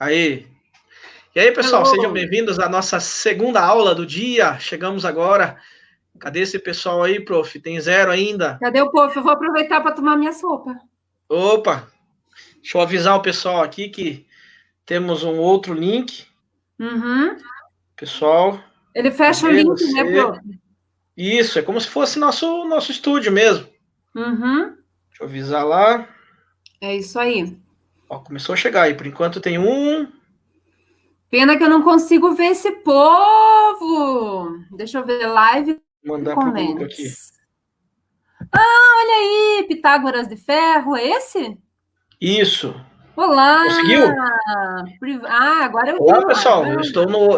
Aí. E aí, pessoal, Alô. sejam bem-vindos à nossa segunda aula do dia. Chegamos agora. Cadê esse pessoal aí, prof? Tem zero ainda. Cadê o povo? Eu vou aproveitar para tomar minha sopa. Opa! Deixa eu avisar o pessoal aqui que temos um outro link. Uhum. Pessoal, Ele fecha o cadê link, né, você? prof? Isso, é como se fosse nosso estúdio mesmo. Uhum. Deixa eu avisar lá. É isso aí. Ó, começou a chegar aí. Por enquanto tem um. Pena que eu não consigo ver esse povo. Deixa eu ver live Vou e mandar pro grupo aqui. comments. Olha aí, Pitágoras de Ferro, é esse? Isso. Olá! Conseguiu? Agora eu vi Olá, lá. pessoal.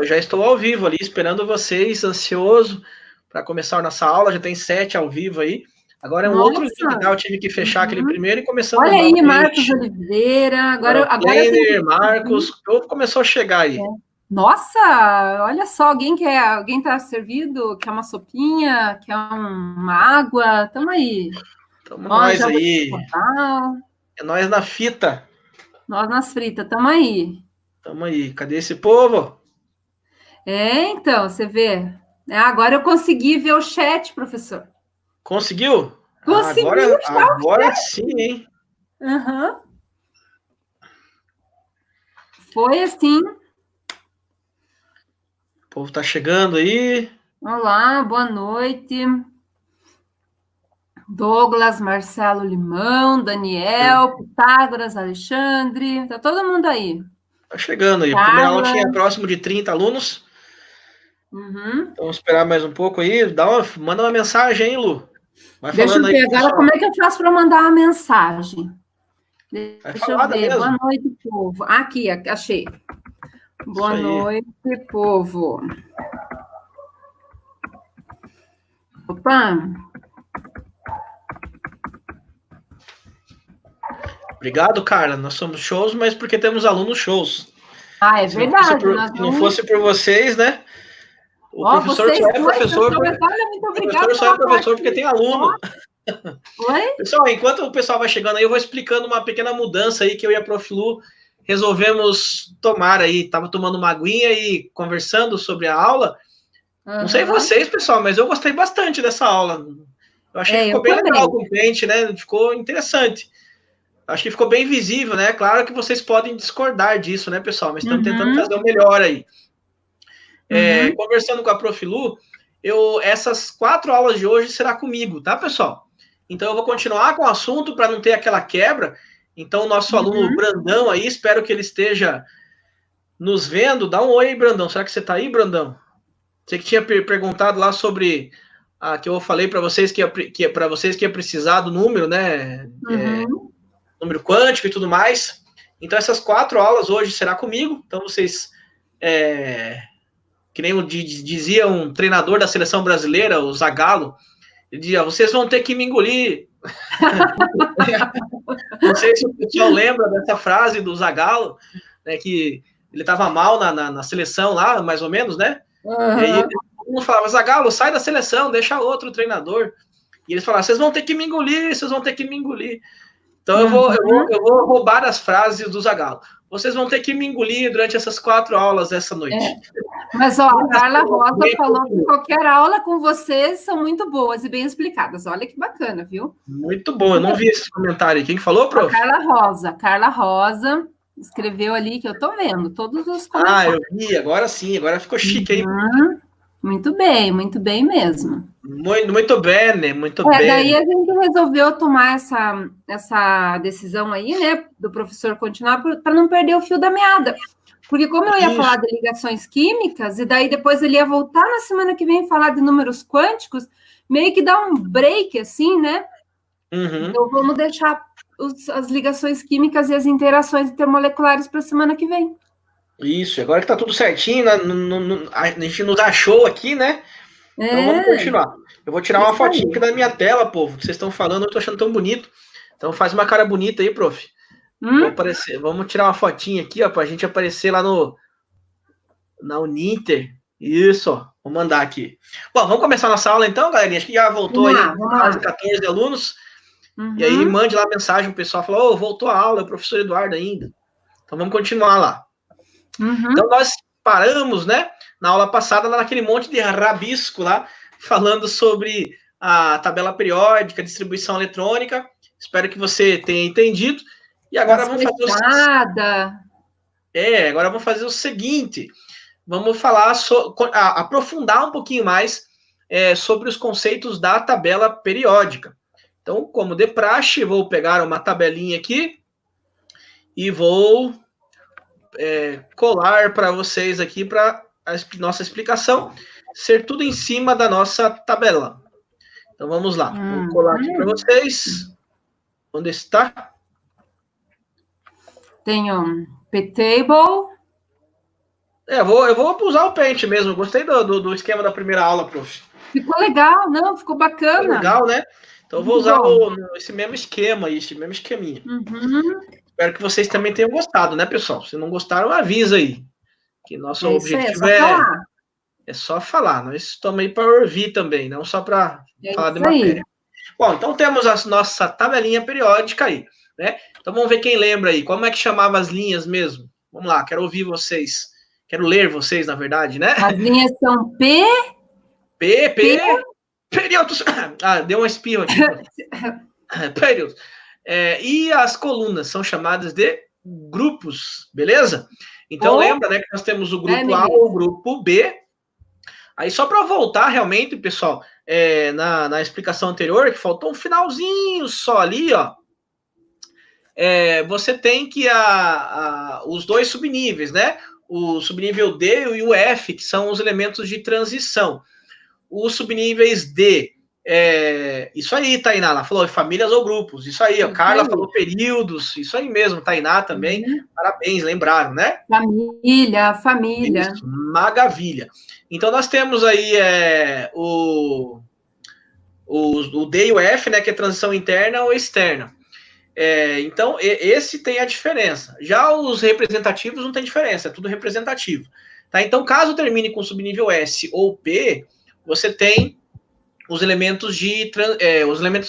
Já estou ao vivo ali, esperando vocês, ansioso para começar a nossa aula. Já tem 7 ao vivo aí. Agora é um outro link, tá? Nossa! Eu tive que fechar aquele Uhum. primeiro e começando Olha aí, Marcos novamente. Oliveira. Agora o Agora eu tenho Kleiner, que... Marcos, o povo começou a chegar aí. Nossa, olha só, alguém está servido? Quer uma sopinha? Quer uma água? Tamo aí. Tamo Ó, nós já vou aí. botar. É nós na fita. Nós nas fritas, tamo aí. Tamo aí. Cadê esse povo? Então, você vê. Agora eu consegui ver o chat, professor. Conseguiu? Consegui o Agora sim, hein? Uhum. Foi assim. O povo tá chegando aí. Olá, boa noite. Douglas, Marcelo Limão, Daniel, Pitágoras, Alexandre, tá todo mundo aí. Tá chegando aí. A primeira aula Carla. tinha próximo de 30 alunos. Uhum. Então, vamos esperar mais um pouco aí. Manda uma mensagem aí, Lu. Vai Deixa falando eu aí, ver agora pessoal. como é que eu faço para mandar uma mensagem. Vai Deixa eu falada ver. mesmo. Boa noite, povo. Aqui, achei. Boa noite, povo. Opa. Obrigado, Carla. Nós somos shows, mas porque temos alunos shows. É verdade. Se não fosse por vocês, né? O professor vocês só é dois, professor. olha, muito O obrigada professor só é pela professor porque tem aluno. Oi? Pessoal, enquanto o pessoal vai chegando aí, eu vou explicando uma pequena mudança aí que eu e a Prof. Lu resolvemos tomar aí. Tava tomando uma aguinha e conversando sobre a aula. Não sei vocês, pessoal, mas eu gostei bastante dessa aula. Eu achei que ficou bem legal com o cliente, né? Ficou interessante. Acho que ficou bem visível, né? Claro que vocês podem discordar disso, né, pessoal? Mas estamos tentando fazer o melhor aí. Conversando com a Prof. Lu, essas 4 aulas de hoje será comigo, tá, pessoal? Então eu vou continuar com o assunto para não ter aquela quebra. Então, o nosso aluno Brandão aí, espero que ele esteja nos vendo. Dá um oi aí, Brandão. Será que você está aí, Brandão? Você que tinha perguntado lá sobre que eu falei para vocês que ia precisar do número, né? Número quântico e tudo mais. Então, essas 4 aulas hoje será comigo. Então, vocês, que nem dizia um treinador da seleção brasileira, o Zagallo, ele dizia, vocês vão ter que me engolir. Não sei se o pessoal lembra dessa frase do Zagallo, né, que ele estava mal na seleção lá, mais ou menos, né? E aí todo mundo falava, Zagallo, sai da seleção, deixa outro treinador. E eles falavam, vocês vão ter que me engolir, vocês vão ter que me engolir. Então eu vou roubar as frases do Zagallo. Vocês vão ter que me engolir durante essas 4 aulas essa noite. Mas, ó, a Carla Rosa falou que qualquer aula com vocês são muito boas e bem explicadas. Olha que bacana, viu? Muito bom. Eu não vi esse comentário aí. Quem falou, prof? A Carla Rosa escreveu ali que eu tô vendo todos os comentários. Eu vi. Agora sim. Agora ficou chique aí. Muito bem mesmo. Muito bem, né? Muito bem. Daí a gente resolveu tomar essa decisão aí, né, do professor continuar para não perder o fio da meada. Porque como eu ia falar de ligações químicas, e daí depois ele ia voltar na semana que vem falar de números quânticos, meio que dá um break, assim, né? Então vamos deixar as ligações químicas e as interações intermoleculares para a semana que vem. Isso, agora que tá tudo certinho, a gente nos achou aqui, né? Então vamos continuar. Eu vou tirar uma fotinha aqui da minha tela, povo, que vocês estão falando, eu tô achando tão bonito. Então faz uma cara bonita aí, prof. Vamos tirar uma fotinha aqui, ó, pra gente aparecer lá na Uninter. Isso, ó. Vou mandar aqui. Bom, vamos começar nossa aula então, galerinha. Acho que já voltou aí quase 14 alunos. E aí mande lá mensagem pro pessoal, falou, voltou a aula, é o professor Eduardo ainda. Então vamos continuar lá. Então, nós paramos, né, na aula passada, naquele monte de rabisco lá, falando sobre a tabela periódica, distribuição eletrônica. Espero que você tenha entendido. E agora vamos fazer o seguinte. Vamos falar, aprofundar um pouquinho mais sobre os conceitos da tabela periódica. Então, como de praxe, vou pegar uma tabelinha aqui e vou colar para vocês aqui para a nossa explicação ser tudo em cima da nossa tabela. Então, vamos lá. Vou colar aqui para vocês. Onde está? Tenho P-Table. Eu vou usar o Paint mesmo. Gostei do esquema da primeira aula, prof. Ficou legal, não? Ficou bacana. Ficou legal, né? Então, eu vou usar esse mesmo esquema aí, esse mesmo esqueminha. Espero que vocês também tenham gostado, né, pessoal? Se não gostaram, avisa aí. Que nosso objetivo é só falar. Nós estamos aí para ouvir também, não só para falar de matéria. Bom, então temos a nossa tabelinha periódica aí, né? Então vamos ver quem lembra aí. Como é que chamava as linhas mesmo? Vamos lá, quero ouvir vocês. Quero ler vocês, na verdade, né? As linhas são períodos. Deu um espirro aqui. Períodos. E as colunas são chamadas de grupos, beleza? Então lembra, né, que nós temos o grupo A ou o grupo B. Aí só para voltar realmente, pessoal, na explicação anterior, que faltou um finalzinho só ali, ó. Você tem que os dois subníveis, né? O subnível D e o F, que são os elementos de transição. Os subníveis D, isso aí, Tainá, ela falou famílias ou grupos, isso aí, a Carla falou períodos, isso aí mesmo, Tainá também, parabéns, lembraram, né? Família. Isso, maravilha. Então, nós temos aí o D e o F, né, que é transição interna ou externa. Então, esse tem a diferença. Já os representativos não tem diferença, é tudo representativo. Tá? Então, caso termine com subnível S ou P, você tem os elementos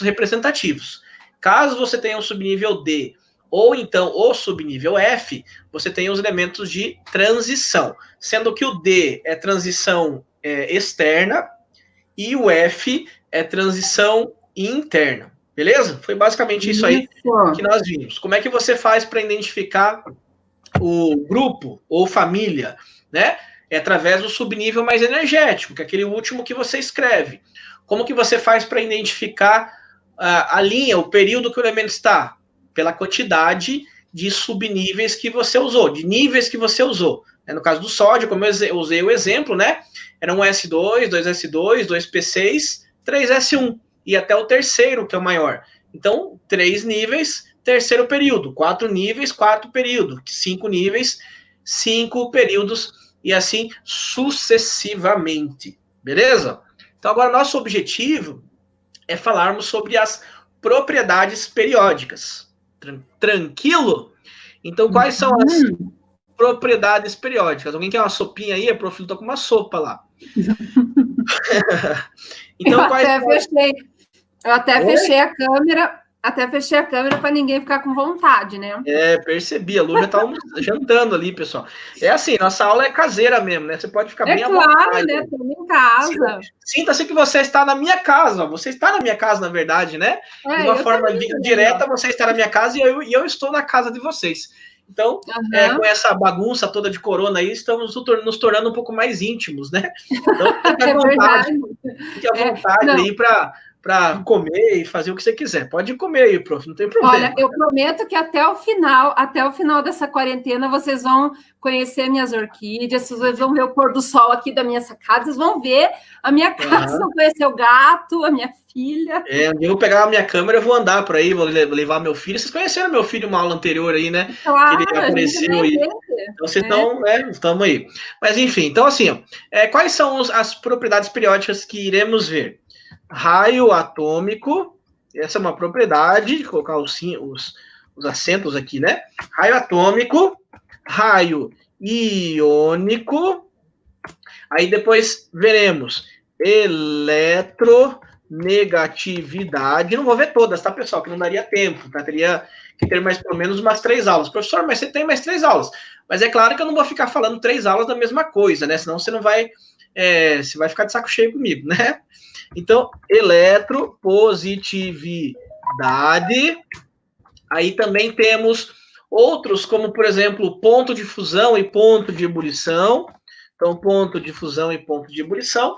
representativos. Caso você tenha o subnível D ou então o subnível F, você tem os elementos de transição, sendo que o D é transição externa e o F é transição interna. Beleza? Foi basicamente isso aí que nós vimos. Como é que você faz para identificar o grupo ou família, né? É através do subnível mais energético, que é aquele último que você escreve. Como que você faz para identificar a linha, o período que o elemento está? Pela quantidade de subníveis que você usou, de níveis que você usou. No caso do sódio, como eu usei o exemplo, né? Era um S2, 2S2, 2P6, 3S1. E até o terceiro, que é o maior. Então, 3 níveis, terceiro período. 4 níveis, 4 períodos. 5 níveis, 5 períodos. E assim sucessivamente. Beleza? Então, agora, nosso objetivo é falarmos sobre as propriedades periódicas. Tranquilo? Então, quais são as propriedades periódicas? Alguém quer uma sopinha aí? A prof. Tá com uma sopa lá. Então, eu até fechei a câmera para ninguém ficar com vontade, né? Percebi, a Lu já tá jantando ali, pessoal. É assim, nossa aula é caseira mesmo, né? Você pode ficar bem à vontade. Claro, né? Estamos em casa. Sinta-se que você está na minha casa. Você está na minha casa, na verdade, né? De uma forma direta, você está na minha casa e eu estou na casa de vocês. Então, com essa bagunça toda de corona aí, estamos nos tornando um pouco mais íntimos, né? Então, fique à vontade aí para comer e fazer o que você quiser. Pode comer aí, prof, não tem problema. Olha, eu prometo que até o final dessa quarentena, vocês vão conhecer minhas orquídeas, vocês vão ver o pôr do sol aqui da minha sacada, vocês vão ver a minha casa, vão conhecer o gato, a minha filha. Eu vou pegar a minha câmera, eu vou andar por aí, vou levar meu filho. Vocês conheceram meu filho uma aula anterior aí, né? Claro, que ele apareceu aí. Então, vocês estão, né? Estamos aí. Mas, enfim, então, assim, quais são as propriedades periódicas que iremos ver? Raio atômico, essa é uma propriedade, vou colocar os acentos aqui, né? Raio atômico, raio iônico, aí depois veremos eletronegatividade, não vou ver todas, tá, pessoal? Que não daria tempo, tá? Teria ter mais pelo menos umas 3 aulas. Professor, mas você tem mais 3 aulas. Mas é claro que eu não vou ficar falando 3 aulas da mesma coisa, né? Senão você não vai, você vai ficar de saco cheio comigo, né? Então, eletropositividade. Aí também temos outros, como, por exemplo, ponto de fusão e ponto de ebulição. Então, ponto de fusão e ponto de ebulição.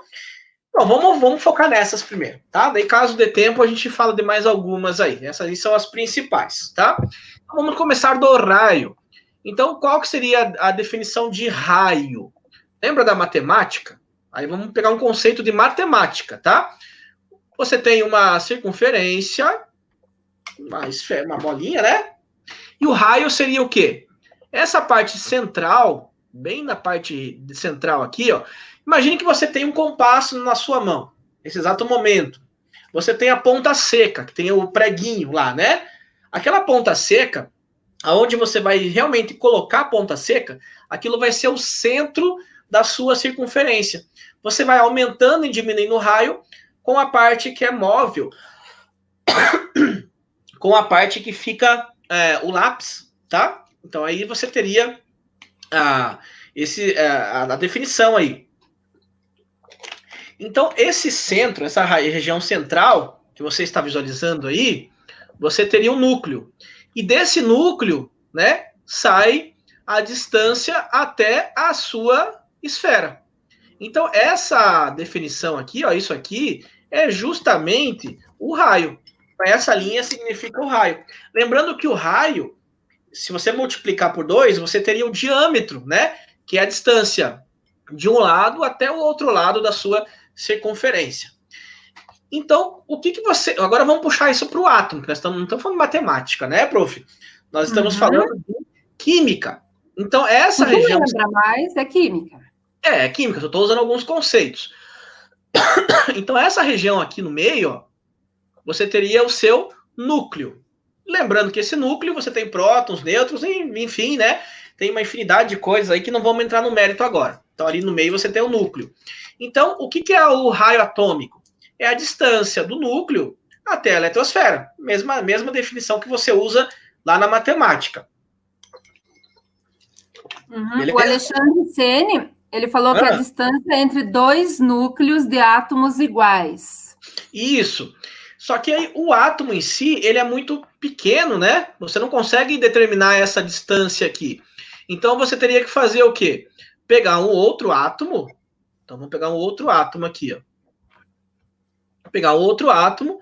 Bom, vamos focar nessas primeiro, tá? Daí, caso dê tempo, a gente fala de mais algumas aí. Essas aí são as principais, tá? Então, vamos começar do raio. Então, qual que seria a definição de raio? Lembra da matemática? Aí vamos pegar um conceito de matemática, tá? Você tem uma circunferência, uma bolinha, né? E o raio seria o quê? Essa parte central, bem na parte central aqui, ó. Imagine que você tem um compasso na sua mão, nesse exato momento. Você tem a ponta seca, que tem o preguinho lá, né? Aquela ponta seca, aonde você vai realmente colocar a ponta seca, aquilo vai ser o centro da sua circunferência. Você vai aumentando e diminuindo o raio com a parte que é móvel, com a parte que fica o lápis, tá? Então aí você teria a definição aí. Então esse centro, essa região central que você está visualizando aí, você teria um núcleo. E desse núcleo, né, sai a distância até a sua esfera. Então essa definição aqui, ó, isso aqui é justamente o raio. Essa linha significa o raio. Lembrando que o raio, se você multiplicar por 2, você teria o diâmetro, né? Que é a distância de um lado até o outro lado da sua circunferência. Então, o que você... Agora vamos puxar isso para o átomo, que nós não estamos falando de matemática, né, prof? Nós estamos falando de química. Então, essa região... lembra mais, é química. É química, eu estou usando alguns conceitos. Então, essa região aqui no meio, ó, você teria o seu núcleo. Lembrando que esse núcleo, você tem prótons, nêutrons, enfim, né? Tem uma infinidade de coisas aí que não vamos entrar no mérito agora. Então, ali no meio você tem o núcleo. Então, o que é o raio atômico? É a distância do núcleo até a eletrosfera. Mesma definição que você usa lá na matemática. O Alexandre Sene, ele falou que a distância é entre 2 núcleos de átomos iguais. Isso. Só que aí o átomo em si, ele é muito pequeno, né? Você não consegue determinar essa distância aqui. Então, você teria que fazer o quê? Pegar um outro átomo. Então, vamos pegar um outro átomo aqui, ó. Vou pegar um outro átomo,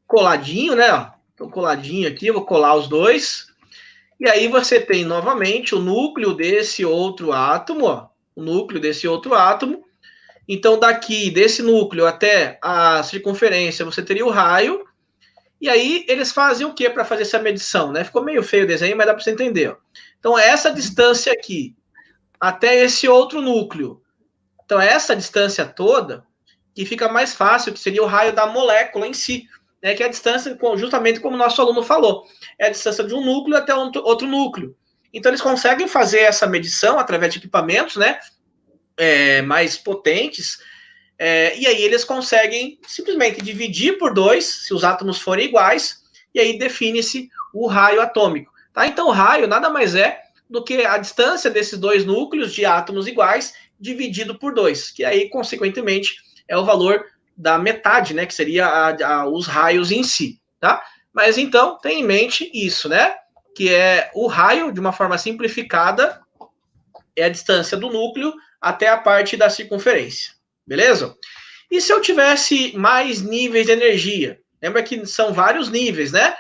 coladinho, né? Então, coladinho aqui, eu vou colar os dois. E aí você tem, novamente, o núcleo desse outro átomo, ó. O núcleo desse outro átomo. Então, daqui, desse núcleo até a circunferência, você teria o raio. E aí, eles fazem o que para fazer essa medição, né? Ficou meio feio o desenho, mas dá para você entender, ó. Então, essa distância aqui, até esse outro núcleo. Então, essa distância toda, que fica mais fácil, que seria o raio da molécula em si, né? Que é a distância, justamente como o nosso aluno falou, é a distância de um núcleo até outro núcleo. Então, eles conseguem fazer essa medição através de equipamentos, né? Mais potentes, e aí eles conseguem simplesmente dividir por 2, se os átomos forem iguais, e aí define-se o raio atômico. Tá? Então, o raio nada mais é do que a distância desses 2 núcleos de átomos iguais dividido por 2, que aí, consequentemente, é o valor da metade, né, que seria os raios em si. Tá? Mas, então, tenha em mente isso, né? Que é o raio, de uma forma simplificada, é a distância do núcleo até a parte da circunferência, beleza? E se eu tivesse mais níveis de energia? Lembra que são vários níveis, né?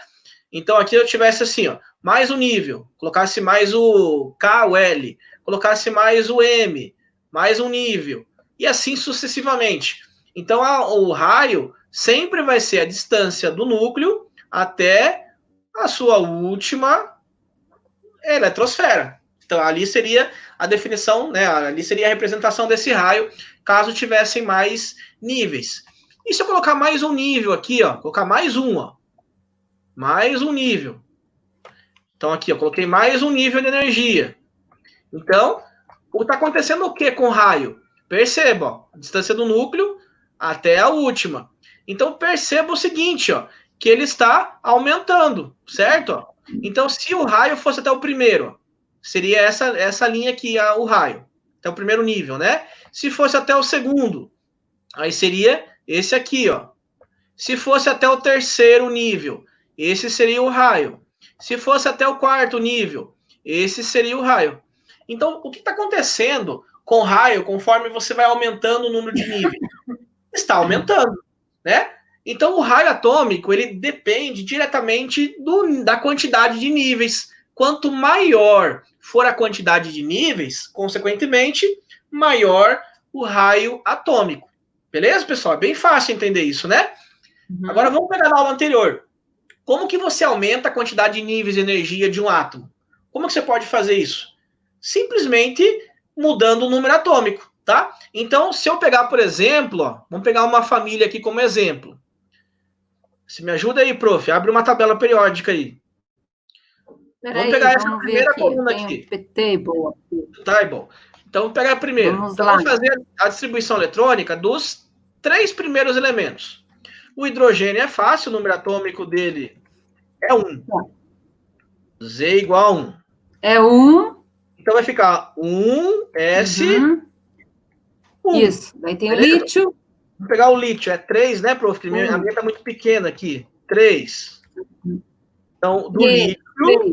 Então, aqui eu tivesse assim, ó, mais um nível, colocasse mais o K, o L, colocasse mais o M, mais um nível, e assim sucessivamente. Então, o raio sempre vai ser a distância do núcleo até a sua última eletrosfera. Então, ali seria a definição, né? Ali seria a representação desse raio, caso tivessem mais níveis. E se eu colocar mais um nível aqui, ó, colocar mais um, ó, mais um nível. Então, aqui, eu coloquei mais um nível de energia. Então, o que está acontecendo o que com o raio? Perceba, ó, a distância do núcleo até a última. Então, perceba o seguinte, ó, que ele está aumentando, certo? Ó, Então, se o raio fosse até o primeiro, seria essa linha aqui, o raio. Até o primeiro nível, né? Se fosse até o segundo, aí seria esse aqui, ó. Se fosse até o terceiro nível, esse seria o raio. Se fosse até o quarto nível, esse seria o raio. Então, o que está acontecendo com o raio, conforme você vai aumentando o número de níveis? Está aumentando, né? Então, o raio atômico, ele depende diretamente da quantidade de níveis. Quanto maior for a quantidade de níveis, consequentemente, maior o raio atômico. Beleza, pessoal? É bem fácil entender isso, né? Uhum. Agora, vamos pegar na aula anterior. Como que você aumenta a quantidade de níveis de energia de um átomo? Como que você pode fazer isso? Simplesmente mudando o número atômico, tá? Então, se eu pegar, por exemplo, ó, vamos pegar uma família aqui como exemplo. Você me ajuda aí, prof. Abre uma tabela periódica aí. Vamos pegar essa primeira coluna aqui. Table. Então, vamos pegar a primeira. Vamos fazer a distribuição eletrônica dos 3 primeiros elementos. O hidrogênio é fácil, o número atômico dele é 1. Z igual a 1. É 1. Então vai ficar 1S. 1. Isso. Daí tem o lítio. Vamos pegar o lítio. É 3, né, prof? A minha está muito pequena aqui. 3. Então, do lítio, 3.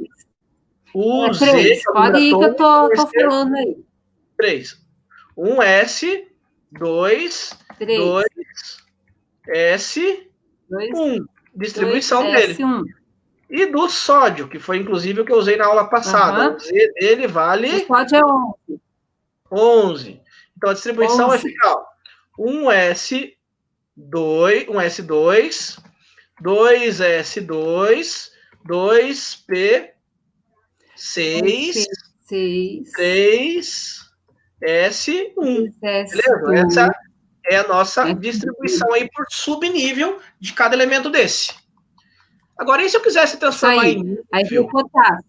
o Z. 3. Pode ir que eu tô falando aí. 3. 1S, 2, 3. 2S, 1. Distribuição dele. S1. E do sódio, que foi inclusive o que eu usei na aula passada. O Z dele vale... O sódio é 11. 11. Então a distribuição vai ficar 1S2, 2S2, 2P6, 3S1. Beleza? Essa é a nossa distribuição aí por subnível de cada elemento desse. Agora, e se eu quisesse transformar em nível? Aí tem o potássio.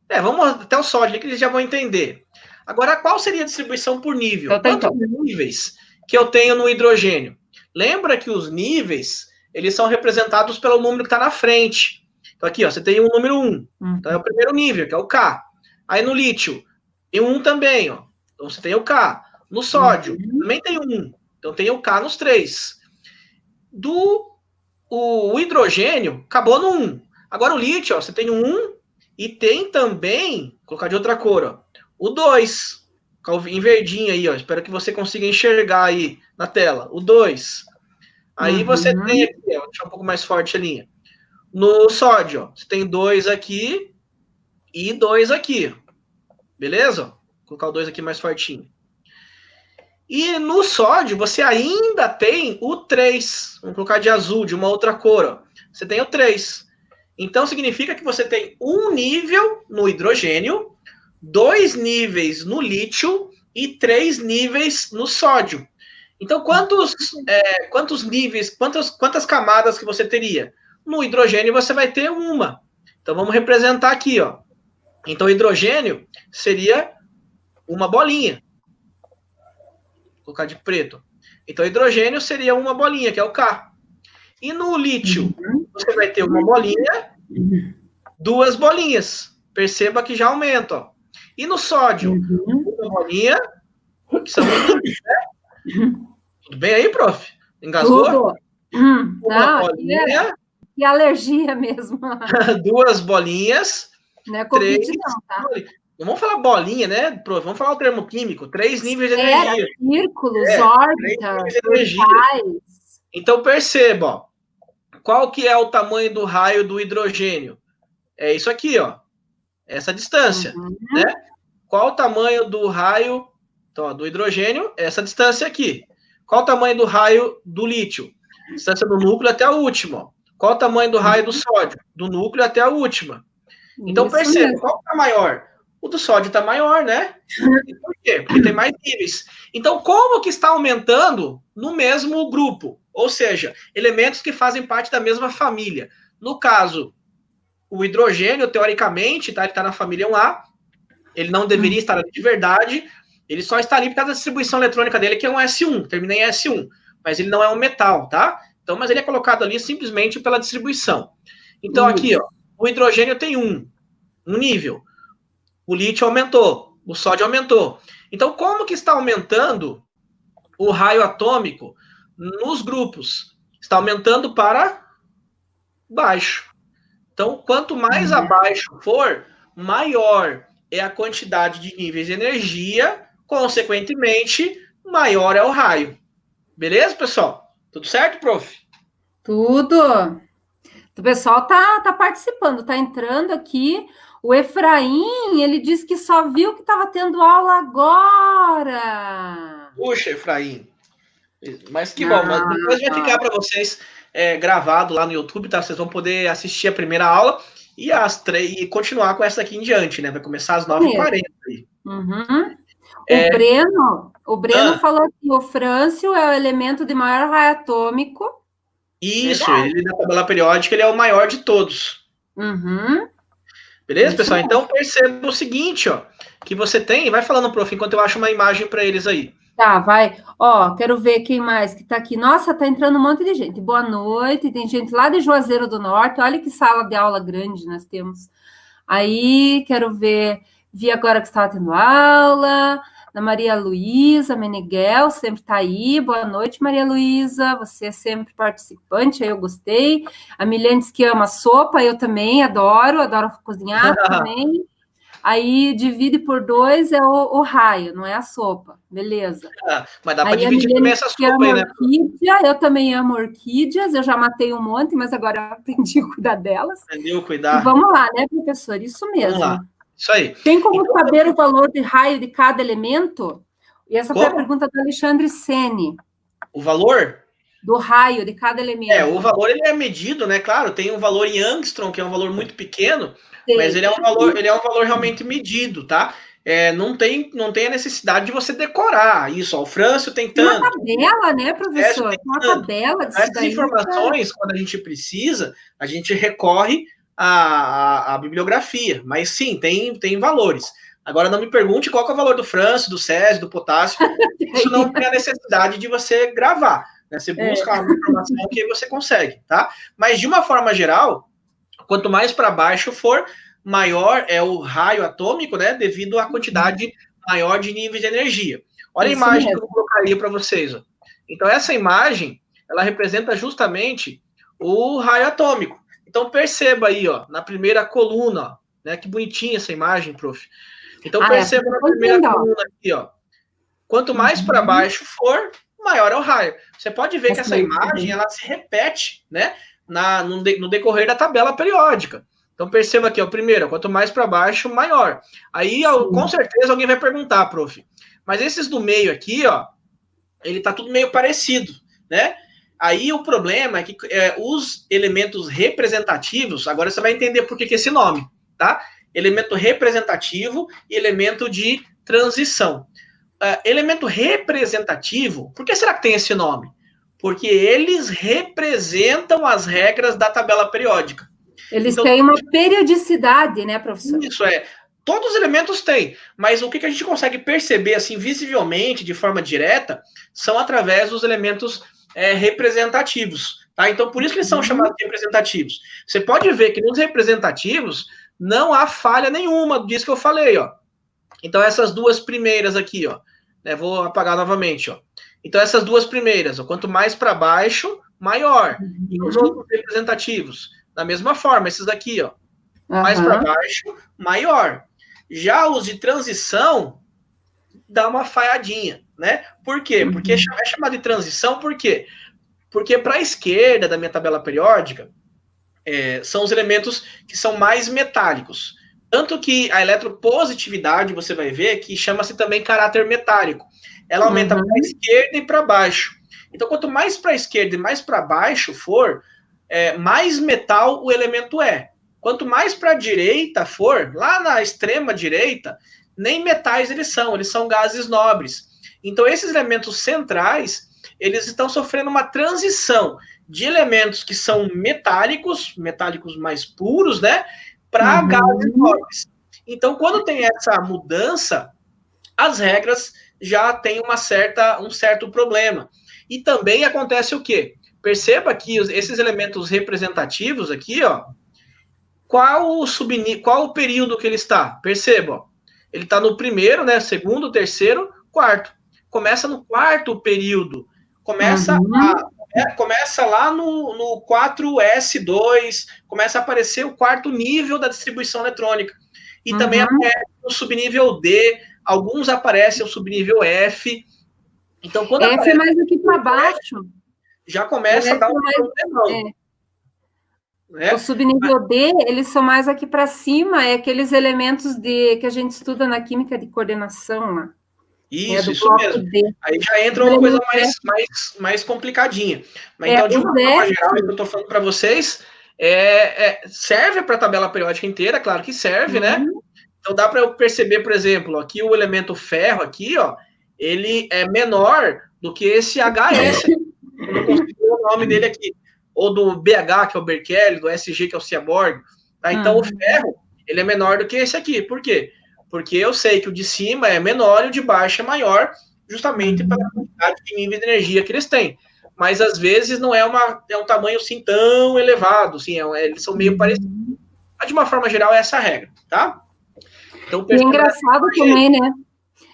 Vamos até o sódio, que eles já vão entender. Agora, qual seria a distribuição por nível? Quantos níveis que eu tenho no hidrogênio? Lembra que os níveis, eles são representados pelo número que está na frente. Então, aqui, ó, você tem o número 1. Então, é o primeiro nível, que é o K. Aí, no lítio, tem 1 também, ó. Então, você tem o K. No sódio, também tem 1. Então, tem o K nos 3. O hidrogênio acabou no 1. Agora, o lítio, ó, você tem 1 e tem também, vou colocar de outra cor, ó, o 2. Em verdinho aí, ó. Espero que você consiga enxergar aí na tela. O 2. Aí você tem aqui, ó, vou deixar um pouco mais forte a linha. No sódio, ó, você tem 2 aqui e 2 aqui. Beleza? Vou colocar o 2 aqui mais fortinho. E no sódio, você ainda tem o 3. Vamos colocar de azul, de uma outra cor. Ó. Você tem o 3. Então, significa que você tem um nível no hidrogênio, 2 níveis no lítio e 3 níveis no sódio. Então, quantos níveis, quantas camadas que você teria? No hidrogênio, você vai ter uma. Então, vamos representar aqui, ó. Então, o hidrogênio seria uma bolinha. Vou colocar de preto. Então, hidrogênio seria uma bolinha, que é o K. E no lítio, você vai ter uma bolinha, 2 bolinhas. Perceba que já aumenta, ó. E no sódio, uma bolinha, que são níveis, né? Tudo bem aí, prof? Engasgou? Tudo. Uma bolinha. Que alergia mesmo. 2 bolinhas. Não é Covid, 3 não, tá? Não vamos falar bolinha, né, prof? Vamos falar o termo químico. 3 níveis de energia. Círculos, órbitas, orbitais. Então, perceba, ó. Qual que é o tamanho do raio do hidrogênio? É isso aqui, ó. Essa distância, né? Qual o tamanho do raio do hidrogênio? Essa distância aqui. Qual o tamanho do raio do lítio? Distância do núcleo até a última. Qual o tamanho do raio do sódio? Do núcleo até a última. Então, perceba, qual está maior? O do sódio está maior, né? E por quê? Porque tem mais níveis. Então, como que está aumentando no mesmo grupo? Ou seja, elementos que fazem parte da mesma família. No caso, o hidrogênio, teoricamente, tá? Ele está na família 1A. Ele não deveria estar ali de verdade. Ele só está ali por causa da distribuição eletrônica dele, que é um S1. Termina em S1. Mas ele não é um metal, tá? Então, mas ele é colocado ali simplesmente pela distribuição. Então, aqui, ó. O hidrogênio tem um nível. O lítio aumentou, o sódio aumentou. Então, como que está aumentando o raio atômico nos grupos? Está aumentando para baixo. Então, quanto mais abaixo for, maior é a quantidade de níveis de energia, consequentemente, maior é o raio. Beleza, pessoal? Tudo certo, prof? Tudo. O pessoal tá participando, tá entrando aqui. O Efraim, ele disse que só viu que estava tendo aula agora. Puxa, Efraim. Mas que bom, mas depois vai ficar para vocês gravado lá no YouTube, tá? Vocês vão poder assistir a primeira aula e continuar com essa aqui em diante, né? Vai começar às 9h40. Uhum. O Breno falou que o frâncio é o elemento de maior raio atômico. Isso, ele na tabela periódica ele é o maior de todos. Uhum. Beleza, isso, pessoal? Então perceba o seguinte, ó, que você tem, vai falando, prof, enquanto eu acho uma imagem para eles aí. Tá, vai. Ó, quero ver quem mais que tá aqui. Nossa, tá entrando um monte de gente. Boa noite. Tem gente lá de Juazeiro do Norte. Olha que sala de aula grande nós temos. Aí, quero ver. Vi agora que estava tendo aula. Da Maria Luísa Meneghel, sempre tá aí. Boa noite, Maria Luísa. Você é sempre participante, aí eu gostei. A Milene diz que ama sopa, eu também adoro cozinhar também. Aí divide por 2 é o raio, não é a sopa. Beleza. Mas dá para dividir também essa sopa aí, né? Orquídea, eu também amo orquídeas, eu já matei um monte, mas agora eu aprendi a cuidar delas. Aprendeu a cuidar. E vamos lá, né, professor? Isso mesmo. Vamos lá. Isso aí. Tem como saber o valor de raio de cada elemento? E essa foi a pergunta do Alexandre Sene. O valor? Do raio de cada elemento. O valor ele é medido, né? Claro, tem um valor em angstrom, que é um valor muito pequeno, mas ele é um valor realmente medido, tá? Não tem a necessidade de você decorar isso. Ó, o frâncio tem tanto. Uma tabela, né, professor? Uma tabela disso. Essas informações, quando a gente precisa, a gente recorre à bibliografia. Mas sim, tem valores. Agora não me pergunte qual que é o valor do frâncio, do césio, do potássio. Isso não tem a necessidade de você gravar. Né? Você busca uma informação que você consegue, tá? Mas de uma forma geral, quanto mais para baixo for, maior é o raio atômico, né? Devido à quantidade maior de níveis de energia. Olha a imagem que eu colocaria para vocês. Ó. Então, essa imagem, ela representa justamente o raio atômico. Então, perceba aí, ó, na primeira coluna, ó, né? Que bonitinha essa imagem, prof. Então, perceba na primeira coluna aqui, ó. Quanto mais para baixo for, maior é o raio. Você pode ver que essa imagem, ela se repete, né? No decorrer da tabela periódica. Então, perceba aqui, ó, primeiro, quanto mais para baixo, maior. Aí, com certeza, alguém vai perguntar, prof. Mas esses do meio aqui, ó, ele tá tudo meio parecido, né? Aí o problema é que os elementos representativos, agora você vai entender por que esse nome, tá? Elemento representativo e elemento de transição. Elemento representativo, por que será que tem esse nome? Porque eles representam as regras da tabela periódica. Eles têm uma periodicidade, né, professor? Isso todos os elementos têm, mas o que a gente consegue perceber, assim, visivelmente, de forma direta, são através dos elementos representativos, tá? Então, por isso que eles são chamados de representativos. Você pode ver que nos representativos não há falha nenhuma disso que eu falei, ó. Então, essas duas primeiras aqui, ó, né, vou apagar novamente, ó. Então, essas duas primeiras, ó, quanto mais para baixo, maior. E os outros representativos, da mesma forma, esses daqui, ó, mais para baixo, maior. Já os de transição, dá uma falhadinha, né? Por quê? Porque é chamado de transição, por quê? Porque para a esquerda da minha tabela periódica, são os elementos que são mais metálicos. Tanto que a eletropositividade, você vai ver, que chama-se também caráter metálico. Ela aumenta para a esquerda e para baixo. Então, quanto mais para a esquerda e mais para baixo for, mais metal o elemento é. Quanto mais para a direita for, lá na extrema direita, nem metais eles são gases nobres. Então, esses elementos centrais, eles estão sofrendo uma transição de elementos que são metálicos mais puros, né, para gases nobres. Então, quando tem essa mudança, as regras já têm um certo problema. E também acontece o quê? Perceba que esses elementos representativos aqui, ó, qual o período que ele está? Perceba, ó. Ele está no primeiro, né? Segundo, terceiro, quarto. Começa no quarto período. Começa lá no 4S2, começa a aparecer o quarto nível da distribuição eletrônica. E também aparece o subnível D, alguns aparecem o subnível F. Então, quando F é mais aqui para baixo. Já começa a dar um problemão. O subnível D, eles são mais aqui para cima, é aqueles elementos que a gente estuda na química de coordenação lá. Isso mesmo. D. Aí já entra uma coisa mais complicadinha. Mas então, de uma forma geral, o que eu estou falando para vocês serve para a tabela periódica inteira, claro que serve, né? Então dá para eu perceber, por exemplo, aqui o elemento ferro aqui, ó, ele é menor do que esse HS. Eu não consigo ver o nome dele aqui. Ou do BH, que é o Berkeley, do SG, que é o Seaborg. Tá? Então, o ferro, ele é menor do que esse aqui. Por quê? Porque eu sei que o de cima é menor e o de baixo é maior, justamente pela quantidade de nível de energia que eles têm. Mas, às vezes, não é um tamanho, assim, tão elevado. Assim, eles são meio parecidos. Mas, de uma forma geral, é essa a regra, tá? Então, e é engraçado também, né?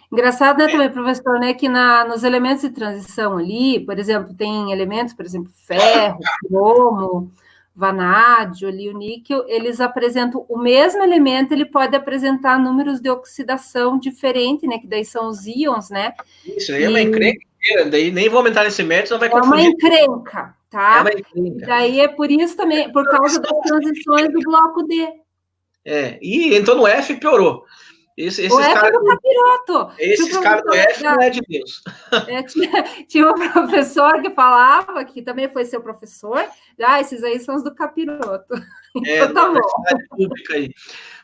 Engraçado, né, também, professor, né, que nos elementos de transição ali, por exemplo, tem elementos, por exemplo, ferro, cromo, vanádio, ali, o níquel, eles apresentam o mesmo elemento, ele pode apresentar números de oxidação diferentes, né, que daí são os íons, né? Isso aí é uma encrenca, daí nem vou aumentar nesse método, não vai confundir. É uma encrenca, tá? É uma encrenca. Daí é por isso também, por causa das transições do bloco D. E entrou no F e piorou. Esses caras do capiroto. Esses caras do F não é de Deus. Tinha um professor que falava, que também foi seu professor, esses aí são os do capiroto. Então tá bom. Aí.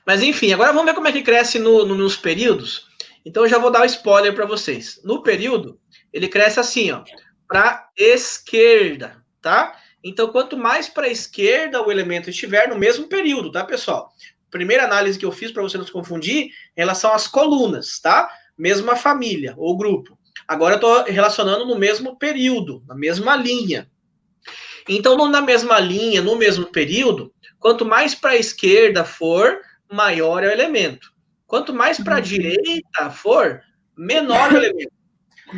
Mas enfim, agora vamos ver como é que cresce nos períodos. Então eu já vou dar um spoiler para vocês. No período, ele cresce assim, ó, para esquerda, tá? Então quanto mais para a esquerda o elemento estiver no mesmo período, tá, pessoal? Primeira análise que eu fiz para você não se confundir, em relação às colunas, tá? Mesma família ou grupo. Agora eu estou relacionando no mesmo período, na mesma linha. Então, na mesma linha, no mesmo período, quanto mais para a esquerda for, maior é o elemento. Quanto mais para a direita for, menor é o elemento.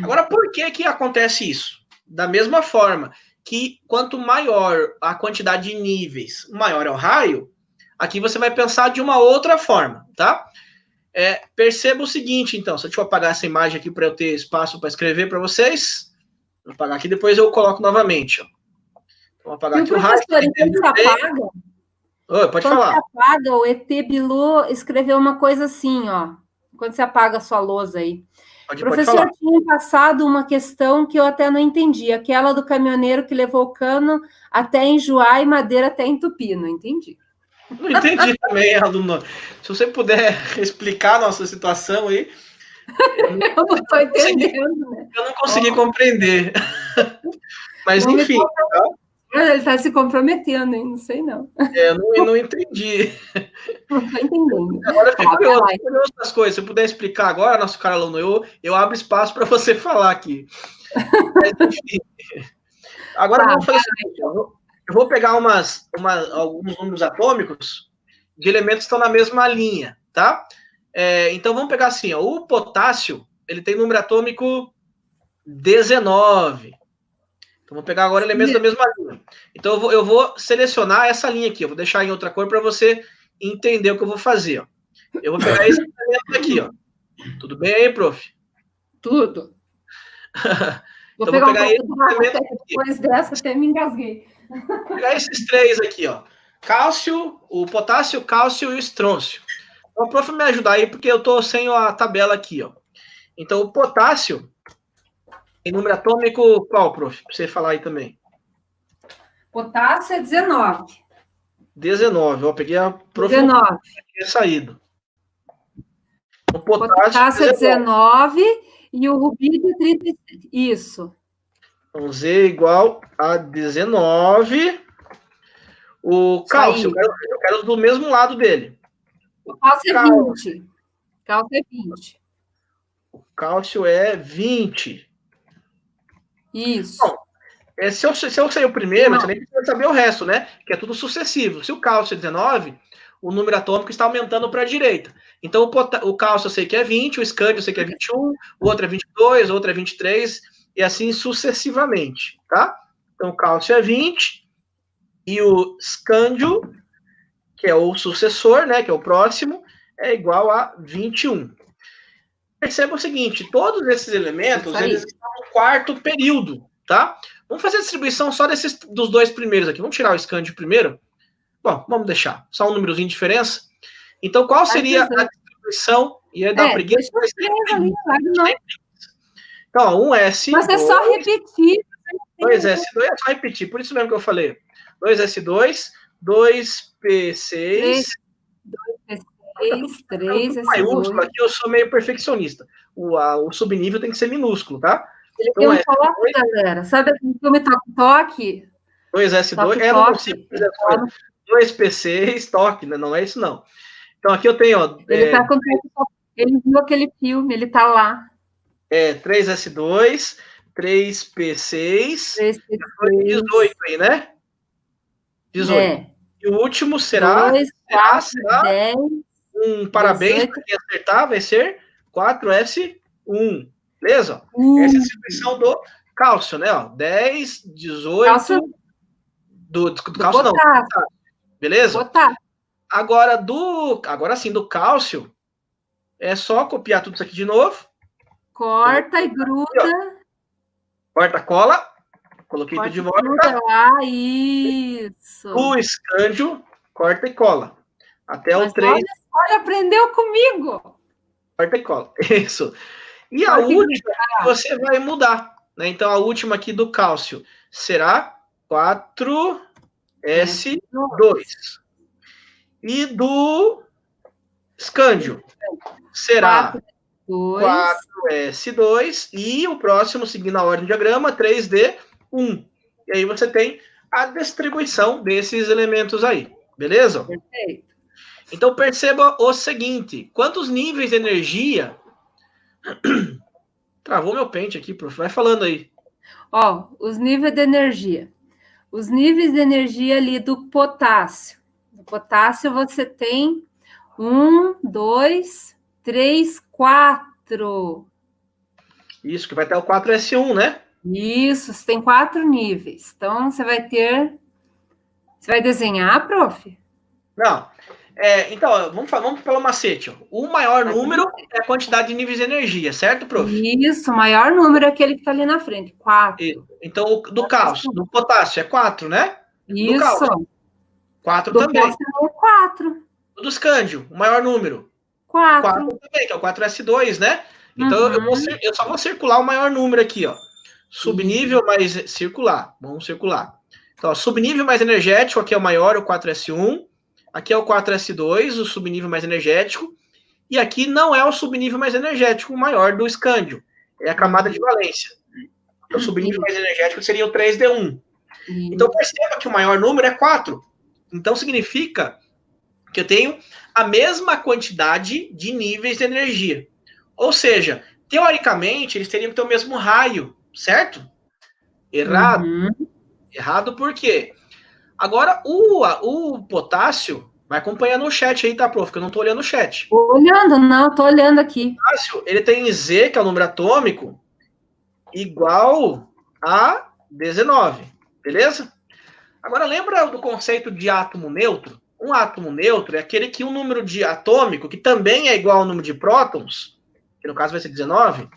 Agora, por que acontece isso? Da mesma forma que quanto maior a quantidade de níveis, maior é o raio, aqui você vai pensar de uma outra forma, tá? Perceba o seguinte, então. Deixa eu apagar essa imagem aqui para eu ter espaço para escrever para vocês. Vou apagar aqui, depois eu coloco novamente. Ó. Vou apagar aqui o raio. Quando você apaga... Oi, pode falar. Quando você apaga, o ET Bilu escreveu uma coisa assim, ó. Quando você apaga a sua lousa aí. O professor tinha passado uma questão que eu até não entendi. Aquela do caminhoneiro que levou o cano até enjoar e madeira até entupir. Não entendi. Não entendi também, aluno. Se você puder explicar a nossa situação aí. Eu não estou entendendo, né? Eu não consegui compreender. Mas, não enfim. Ele está se comprometendo, hein? Não sei, não. Eu não entendi. Não estou entendendo. Agora eu fico curioso das coisas. Se eu puder explicar agora, nosso cara aluno, eu abro espaço para você falar aqui. Mas, enfim. Agora vamos fazer o seguinte, eu vou pegar alguns números atômicos de elementos que estão na mesma linha, tá? Então, vamos pegar assim, ó, o potássio, ele tem número atômico 19. Então, vamos pegar agora elementos da mesma linha. Então, eu vou selecionar essa linha aqui, eu vou deixar em outra cor para você entender o que eu vou fazer, ó. Eu vou pegar esse elemento aqui, ó. Tudo bem aí, prof? Tudo. Então, vou pegar esse elemento aqui. Depois dessa, até me engasguei. Vou pegar esses três aqui, ó. Cálcio, o potássio, cálcio e o estrôncio. Então, prof, me ajudar aí, porque eu tô sem a tabela aqui, ó. Então, o potássio tem número atômico qual, prof? Pra você falar aí também. Potássio é 19. 19, ó, peguei a prof. 19. Tinha saído. O potássio é 19 e o rubídio é 37. Isso. Então, Z igual a 19. O cálcio, eu quero do mesmo lado dele. O cálcio é 20. Cálcio é 20. O cálcio é 20. Isso. Bom, se eu sair o primeiro, você nem precisa saber o resto, né? Que é tudo sucessivo. Se o cálcio é 19, o número atômico está aumentando para a direita. Então, o cálcio eu sei que é 20, o escândio eu sei que é 21, o outro é 22, o outro é 23, e assim sucessivamente, tá? Então, o cálcio é 20, e o escândio, que é o sucessor, né, que é o próximo, é igual a 21. Perceba o seguinte, todos esses elementos, eles estão no quarto período, tá? Vamos fazer a distribuição só dos dois primeiros aqui. Vamos tirar o escândio primeiro? Bom, vamos deixar. Só um númerozinho de diferença. Então, qual seria a distribuição? Ia dar preguiça. Então, 1S2... Mas é só repetir. 2S2 é só repetir. Por isso mesmo que eu falei. 2S2, 2P6... 3, maiúsculo aqui, eu sou meio perfeccionista. O subnível tem que ser minúsculo, tá? Ele então, tem um toque, galera. Sabe aquele filme Toque? 2S2, é no 2P6, toque, não é isso não. Então aqui eu tenho, ó... Ele tá com ele viu aquele filme, ele tá lá. 3S2, 3P6, 18 aí, né? 18. E o último será... 2, 4, 10... parabéns para quem acertar, vai ser 4S1. Beleza? Essa é a distribuição do cálcio, né? Ó, 10, 18... Cálcio do cálcio não. Beleza? Potássio. Agora sim, do cálcio, é só copiar tudo isso aqui de novo. Corta e gruda. Corta, cola. Coloquei tudo de volta. Lá, isso. O escândio, corta e cola. Até o 3. Olha, aprendeu comigo. Corta e cola. Isso. E a última você vai mudar, né? Então, a última aqui do cálcio será 4S2. E do escândio será 4S2. E o próximo, seguindo a ordem do diagrama, 3D1. E aí você tem a distribuição desses elementos aí. Beleza? Perfeito. Então, perceba o seguinte. Quantos níveis de energia... Travou meu pente aqui, prof. Vai falando aí. Ó, os níveis de energia. Os níveis de energia ali do potássio. No potássio você tem 1, 2, 3, 4. Isso, que vai ter o 4S1, né? Isso, você tem 4 níveis. Então, você vai ter... Você vai desenhar, prof? Não. Então, vamos pelo macete. Ó. O maior número é a quantidade de níveis de energia, certo, prof? Isso, o maior número é aquele que está ali na frente, 4. Então, do cálcio, do potássio é 4, né? Isso. Do cálcio, 4 do também. Do 4. Do escândio, o maior número. 4. 4 também, que é o 4S2, né? Então, eu só vou circular o maior número aqui, ó. Subnível mais circular. Vamos circular. Então, ó, subnível mais energético, aqui é o maior, o 4S1. Aqui é o 4S2, o subnível mais energético. E aqui não é o subnível mais energético, o maior do escândio. É a camada de valência. O subnível mais energético seria o 3D1. Então, perceba que o maior número é 4. Então, significa que eu tenho a mesma quantidade de níveis de energia. Ou seja, teoricamente, eles teriam que ter o mesmo raio, certo? Errado. Errado por quê? Agora, o potássio, vai acompanhando o chat aí, tá, prof? Que eu não tô olhando o chat. Tô olhando aqui. O potássio, ele tem Z, que é o número atômico, igual a 19, beleza? Agora, lembra do conceito de átomo neutro? Um átomo neutro é aquele que um número de atômico, que também é igual ao número de prótons, que no caso vai ser 19,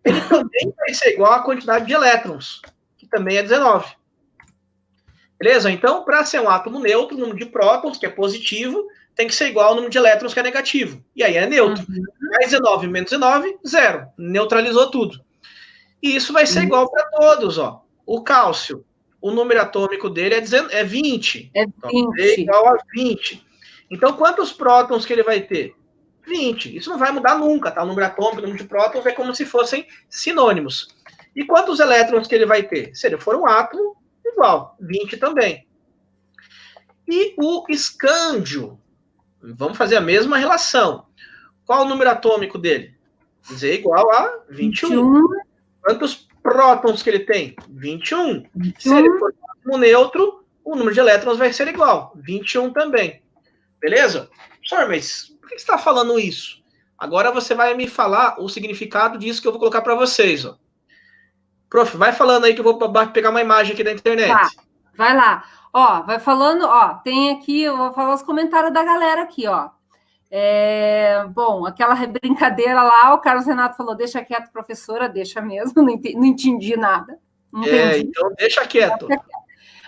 ele também vai ser igual à quantidade de elétrons, que também é 19. Beleza? Então, para ser um átomo neutro, o número de prótons, que é positivo, tem que ser igual ao número de elétrons, que é negativo. E aí é neutro. Mais 19 menos 19, 0. Neutralizou tudo. E isso vai ser igual para todos, ó. O cálcio, o número atômico dele é 20. É 20. Então, é igual a 20. Então, quantos prótons que ele vai ter? 20. Isso não vai mudar nunca, tá? O número atômico, o número de prótons é como se fossem sinônimos. E quantos elétrons que ele vai ter? Se ele for um átomo, igual, 20 também. E o escândio, vamos fazer a mesma relação. Qual o número atômico dele? Z igual a 21. Quantos prótons que ele tem? 21. Se ele for um átomo neutro, o número de elétrons vai ser igual, 21 também. Beleza? Professor, mas por que você está falando isso? Agora você vai me falar o significado disso que eu vou colocar para vocês. Ó. Prof, vai falando aí que eu vou pegar uma imagem aqui da internet. Tá, vai lá. Ó, vai falando, ó, tem aqui, eu vou falar os comentários da galera aqui, ó. Bom, aquela brincadeira lá, o Carlos Renato falou, deixa quieto, professora, deixa mesmo, não entendi nada. Não entendi. Então deixa quieto.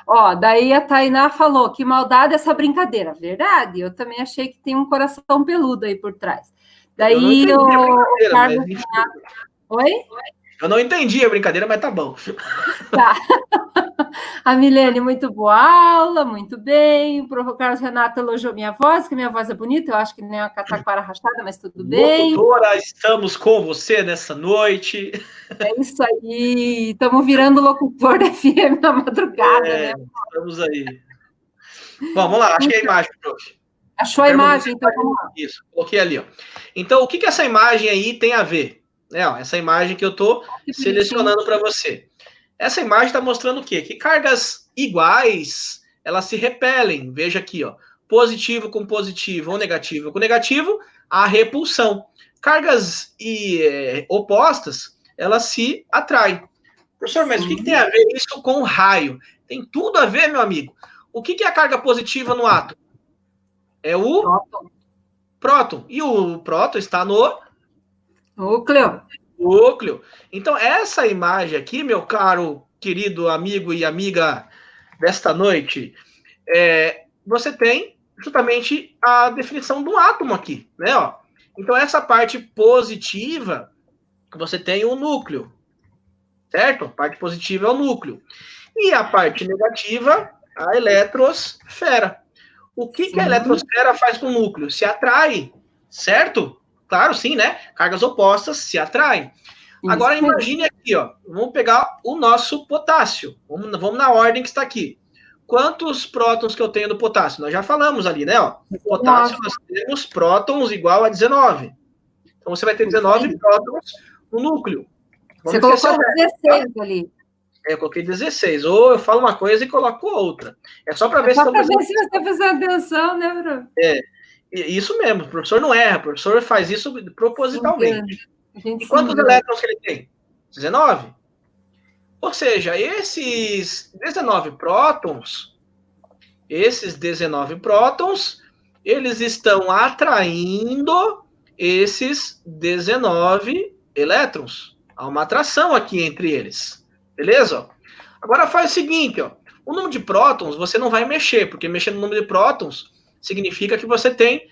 Ó, daí a Tainá falou, que maldade essa brincadeira. Verdade, eu também achei que tem um coração peludo aí por trás. Daí o Carlos Renato... Oi? Eu não entendi a brincadeira, mas tá bom. Tá. A Milene, muito boa aula, muito bem. O Carlos Renato elogiou minha voz, que minha voz é bonita, eu acho que nem uma cataquara rachada, mas tudo bem. Locutora, estamos com você nessa noite. É isso aí, estamos virando locutor da FM na madrugada, né? Estamos aí. Bom, vamos lá, achei a imagem, prof. Achou a imagem, então vamos lá. Isso, coloquei ali, ó. Então, o que essa imagem aí tem a ver? Ó, essa imagem que eu estou selecionando para você. Essa imagem está mostrando o quê? Que cargas iguais, elas se repelem. Veja aqui, ó. Positivo com positivo ou negativo com negativo, a repulsão. Cargas opostas, elas se atraem. Professor, mas o que tem a ver isso com o raio? Tem tudo a ver, meu amigo. O que é a carga positiva no átomo? É o próton. E o próton está no núcleo. Então, essa imagem aqui, meu caro, querido amigo e amiga desta noite, você tem justamente a definição do átomo aqui, né? Ó. Então, essa parte positiva, você tem o núcleo, certo? A parte positiva é o núcleo. E a parte negativa, a eletrosfera. O que a eletrosfera faz com o núcleo? Se atrai, certo? Claro, sim, né? Cargas opostas se atraem. Agora, imagine aqui, ó. Vamos pegar o nosso potássio. Vamos na ordem que está aqui. Quantos prótons que eu tenho do potássio? Nós já falamos ali, né? Ó. Potássio, nós temos prótons igual a 19. Então, você vai ter 19 prótons no núcleo. Você colocou 16 ali. Eu coloquei 16. Ou eu falo uma coisa e coloco outra. É só para ver se você está prestando atenção, né, Bruno? Isso mesmo. O professor não erra. O professor faz isso propositalmente. E quantos elétrons que ele tem? 19. Ou seja, esses 19 prótons, eles estão atraindo esses 19 elétrons. Há uma atração aqui entre eles. Beleza? Agora faz o seguinte, ó. O número de prótons você não vai mexer, porque mexer no número de prótons significa que você tem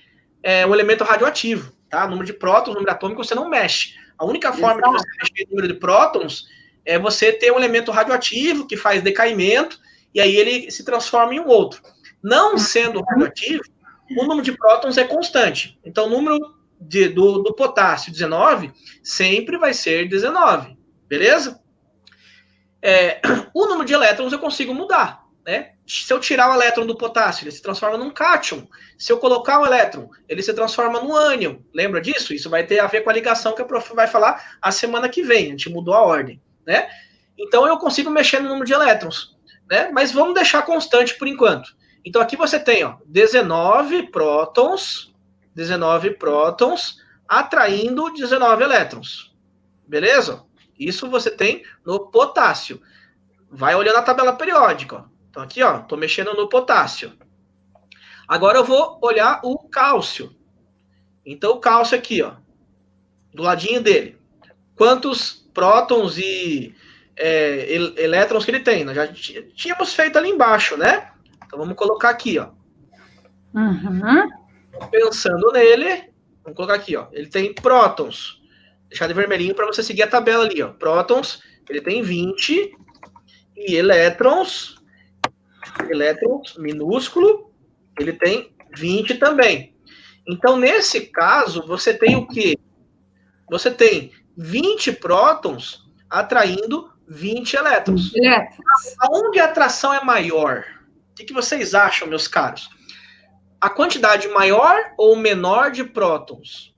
um elemento radioativo, tá? O número de prótons, o número atômico, você não mexe. A única forma de você mexer no número de prótons é você ter um elemento radioativo que faz decaimento, e aí ele se transforma em um outro. Não sendo radioativo, o número de prótons é constante. Então, o número do potássio 19 sempre vai ser 19. Beleza? O número de elétrons eu consigo mudar, né? Se eu tirar o elétron do potássio, ele se transforma num cátion. Se eu colocar o elétron, ele se transforma num ânion. Lembra disso? Isso vai ter a ver com a ligação que a prof vai falar a semana que vem. A gente mudou a ordem, né? Então, eu consigo mexer no número de elétrons, né? Mas vamos deixar constante por enquanto. Então, aqui você tem, ó, 19 prótons atraindo 19 elétrons. Beleza? Isso você tem no potássio. Vai olhando a tabela periódica, ó. Então, aqui, ó, estou mexendo no potássio. Agora eu vou olhar o cálcio. Então, o cálcio aqui, ó, do ladinho dele. Quantos prótons e elétrons que ele tem? Nós já tínhamos feito ali embaixo, né? Então, vamos colocar aqui, ó. Pensando nele, vamos colocar aqui, ó. Ele tem prótons. Deixar de vermelhinho para você seguir a tabela ali, ó. Prótons, ele tem 20. E elétrons minúsculo, ele tem 20 também. Então, nesse caso, você tem o quê? Você tem 20 prótons atraindo 20 elétrons. Aonde a atração é maior? O que vocês acham, meus caros? A quantidade maior ou menor de prótons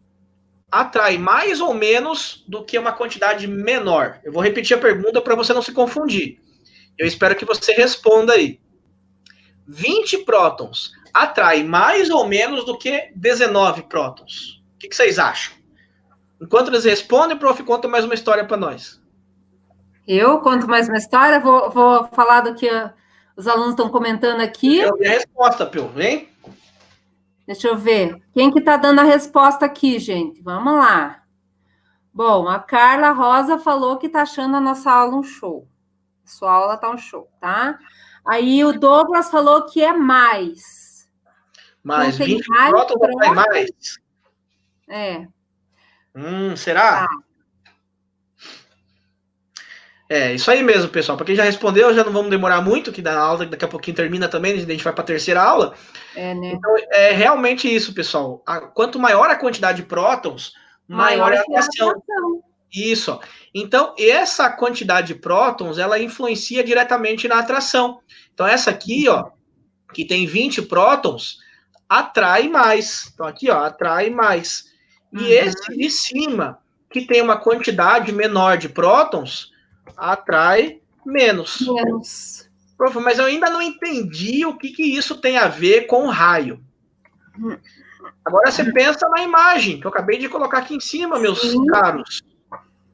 atrai mais ou menos do que uma quantidade menor? Eu vou repetir a pergunta para você não se confundir. Eu espero que você responda aí. 20 prótons atrai mais ou menos do que 19 prótons? O que vocês acham? Enquanto eles respondem, prof, conta mais uma história para nós. Eu conto mais uma história, vou falar do que os alunos estão comentando aqui. Eu vi a resposta, Pio, vem. Deixa eu ver. Quem que está dando a resposta aqui, gente? Vamos lá. Bom, a Carla Rosa falou que está achando a nossa aula um show. A sua aula está um show, tá? Aí o Douglas falou que é mais. Mais então, 20 prótons atrai mais? É. Será? Isso aí mesmo, pessoal. Para quem já respondeu, já não vamos demorar muito, que da aula daqui a pouquinho termina também, a gente vai para a terceira aula. Né? Então, é realmente isso, pessoal. Quanto maior a quantidade de prótons, maior é a atração. Isso. Então, essa quantidade de prótons, ela influencia diretamente na atração. Então, essa aqui, ó, que tem 20 prótons, atrai mais. Então, aqui, ó, atrai mais. E esse de cima, que tem uma quantidade menor de prótons, atrai menos. Prof, mas eu ainda não entendi o que isso tem a ver com o raio. Agora você pensa na imagem que eu acabei de colocar aqui em cima, meus caros.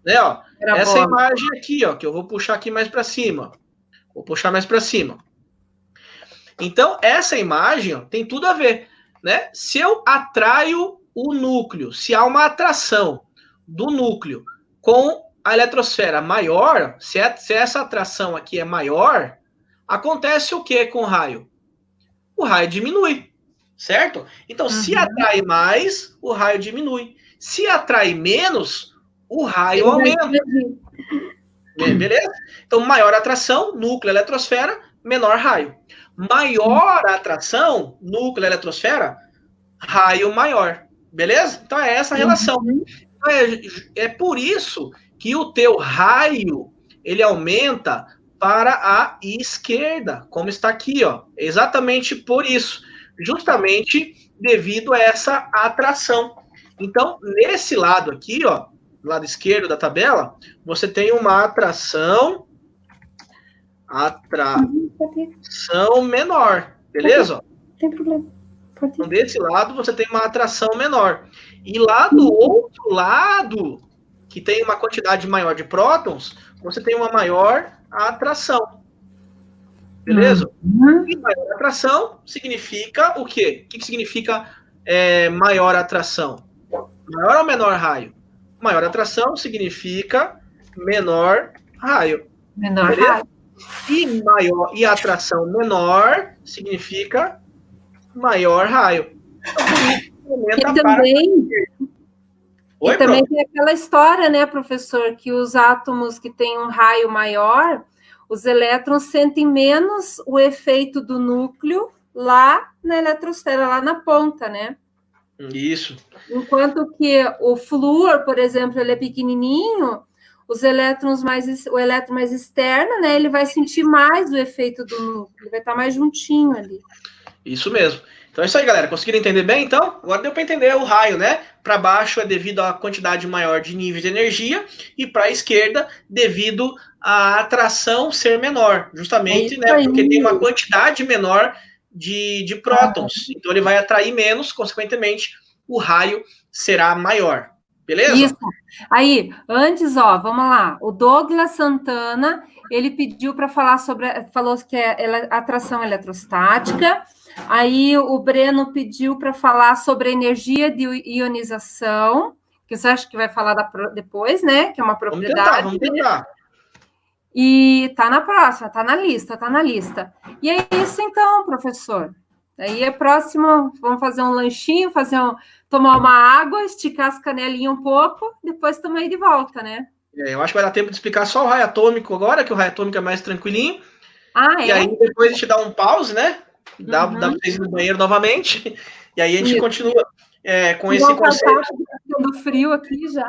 Né, ó, essa imagem aqui, ó, que eu vou puxar aqui mais para cima. Vou puxar mais para cima. Então, essa imagem, ó, tem tudo a ver, né? Se eu atraio o núcleo, se há uma atração do núcleo com a eletrosfera maior, se essa atração aqui é maior, acontece o que com o raio? O raio diminui, certo? Então, se atrai mais, o raio diminui. Se atrai menos, o raio aumenta. Beleza? Então, maior atração, núcleo, eletrosfera, menor raio. Maior atração, núcleo, eletrosfera, raio maior. Beleza? Então, é essa a relação. Então, é por isso que o teu raio, ele aumenta para a esquerda, como está aqui, ó. Exatamente por isso. Justamente devido a essa atração. Então, nesse lado aqui, ó, do lado esquerdo da tabela, você tem uma atração menor, beleza? Não tem problema. Então, desse lado, você tem uma atração menor. E lá do outro lado, que tem uma quantidade maior de prótons, você tem uma maior atração. Beleza? E maior atração significa o quê? O que significa maior atração? Maior ou menor raio? Maior atração significa menor raio. Menor raio. E atração menor significa maior raio. Então, e também tem aquela história, né, professor, que os átomos que têm um raio maior, os elétrons sentem menos o efeito do núcleo lá na eletrosfera, lá na ponta, né? Isso. Enquanto que o flúor, por exemplo, ele é pequenininho, o elétron mais externo, né, ele vai sentir mais o efeito do núcleo, ele vai estar mais juntinho ali. Isso mesmo. Então é isso aí, galera. Conseguiram entender bem, então? Agora deu para entender o raio, né? Para baixo é devido à quantidade maior de níveis de energia e para a esquerda devido à atração ser menor, justamente, né? Porque tem uma quantidade menor de prótons. Então ele vai atrair menos, consequentemente, o raio será maior. Beleza? Isso. Aí, antes, ó, vamos lá. O Douglas Santana, ele pediu para falar falou que é atração eletrostática. Aí o Breno pediu para falar sobre a energia de ionização, que você acha que vai falar depois, né? Que é uma propriedade. Vamos tentar. E tá na próxima, tá na lista. E é isso então, professor. Aí é próximo, vamos fazer um lanchinho, tomar uma água, esticar as canelinhas um pouco, depois estamos aí de volta, né? Eu acho que vai dar tempo de explicar só o raio atômico agora, que o raio atômico é mais tranquilinho. E aí depois a gente dá um pause, né? Dá pra vocês ir no banheiro novamente. E aí a gente continua com esse conceito. Do frio aqui já.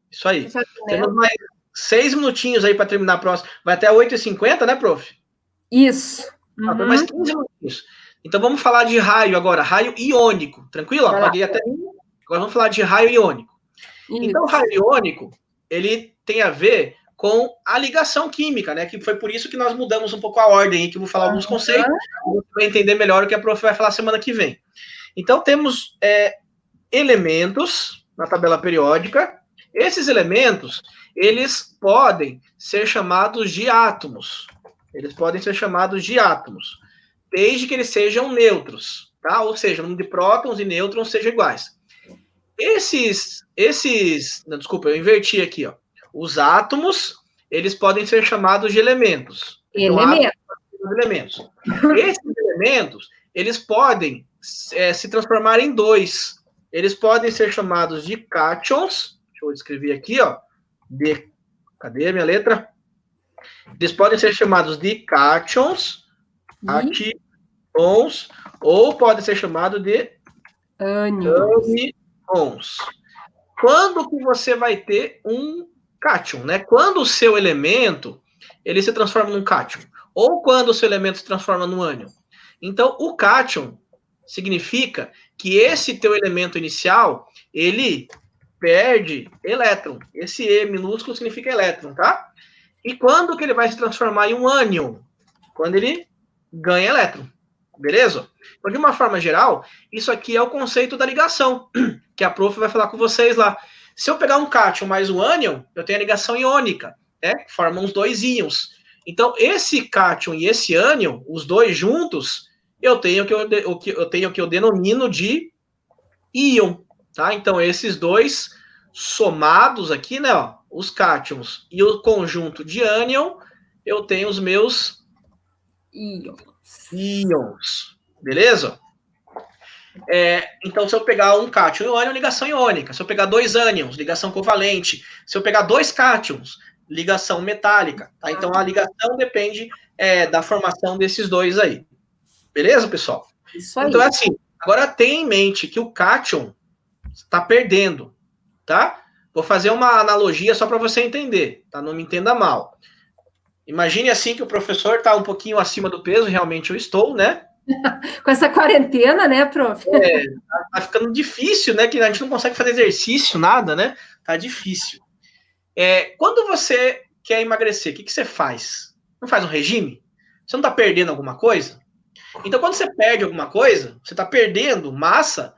Isso aí. Temos mais 6 minutinhos aí para terminar a próxima. Vai até 8h50, né, prof? Isso. Mais 15 minutinhos. Então vamos falar de raio agora, raio iônico. Tranquilo? Apaguei até. Agora vamos falar de raio iônico. Isso. Então, o raio iônico, ele tem a ver com a ligação química, né? Que foi por isso que nós mudamos um pouco a ordem aí, que eu vou falar alguns conceitos, você vai entender melhor o que a prof vai falar semana que vem. Então, temos elementos na tabela periódica. Esses elementos, eles podem ser chamados de átomos. Eles podem ser chamados de átomos, desde que eles sejam neutros, tá? Ou seja, o número de prótons e nêutrons sejam iguais. Não, desculpa, eu inverti aqui, ó. Os átomos, eles podem ser chamados de elementos. Elementos. Esses elementos, eles podem se transformar em dois. Eles podem ser chamados de cátions. Deixa eu escrever aqui, ó. Cadê a minha letra? Eles podem ser chamados de cátions, anions, ou podem ser chamados de ânions. Quando que você vai ter um cátion, né? Quando o seu elemento ele se transforma num cátion, ou quando o seu elemento se transforma num ânion. Então, o cátion significa que esse teu elemento inicial, ele perde elétron. Esse E minúsculo significa elétron, tá? E quando que ele vai se transformar em um ânion? Quando ele ganha elétron. Beleza? Então, de uma forma geral, isso aqui é o conceito da ligação, que a prof vai falar com vocês lá. Se eu pegar um cátion mais um ânion, eu tenho a ligação iônica, né? Formam os dois íons. Então, esse cátion e esse ânion, os dois juntos, eu tenho o que eu denomino de íon, tá? Então, esses dois somados aqui, né, ó, os cátions e o conjunto de ânion, eu tenho os meus íons. Beleza? Então, se eu pegar um cátion e um ânion, ligação iônica. Se eu pegar dois ânions, ligação covalente. Se eu pegar dois cátions, ligação metálica. Tá? Então, a ligação depende da formação desses dois aí. Beleza, pessoal? Isso aí. Então, é assim. Agora, tenha em mente que o cátion está perdendo, tá? Vou fazer uma analogia só para você entender, tá? Não me entenda mal. Imagine assim que o professor está um pouquinho acima do peso, realmente eu estou, né? Com essa quarentena, né, prof? Tá ficando difícil, né? Que a gente não consegue fazer exercício, nada, né? Tá difícil. Quando você quer emagrecer, o que você faz? Não faz um regime? Você não tá perdendo alguma coisa? Então, quando você perde alguma coisa, você tá perdendo massa,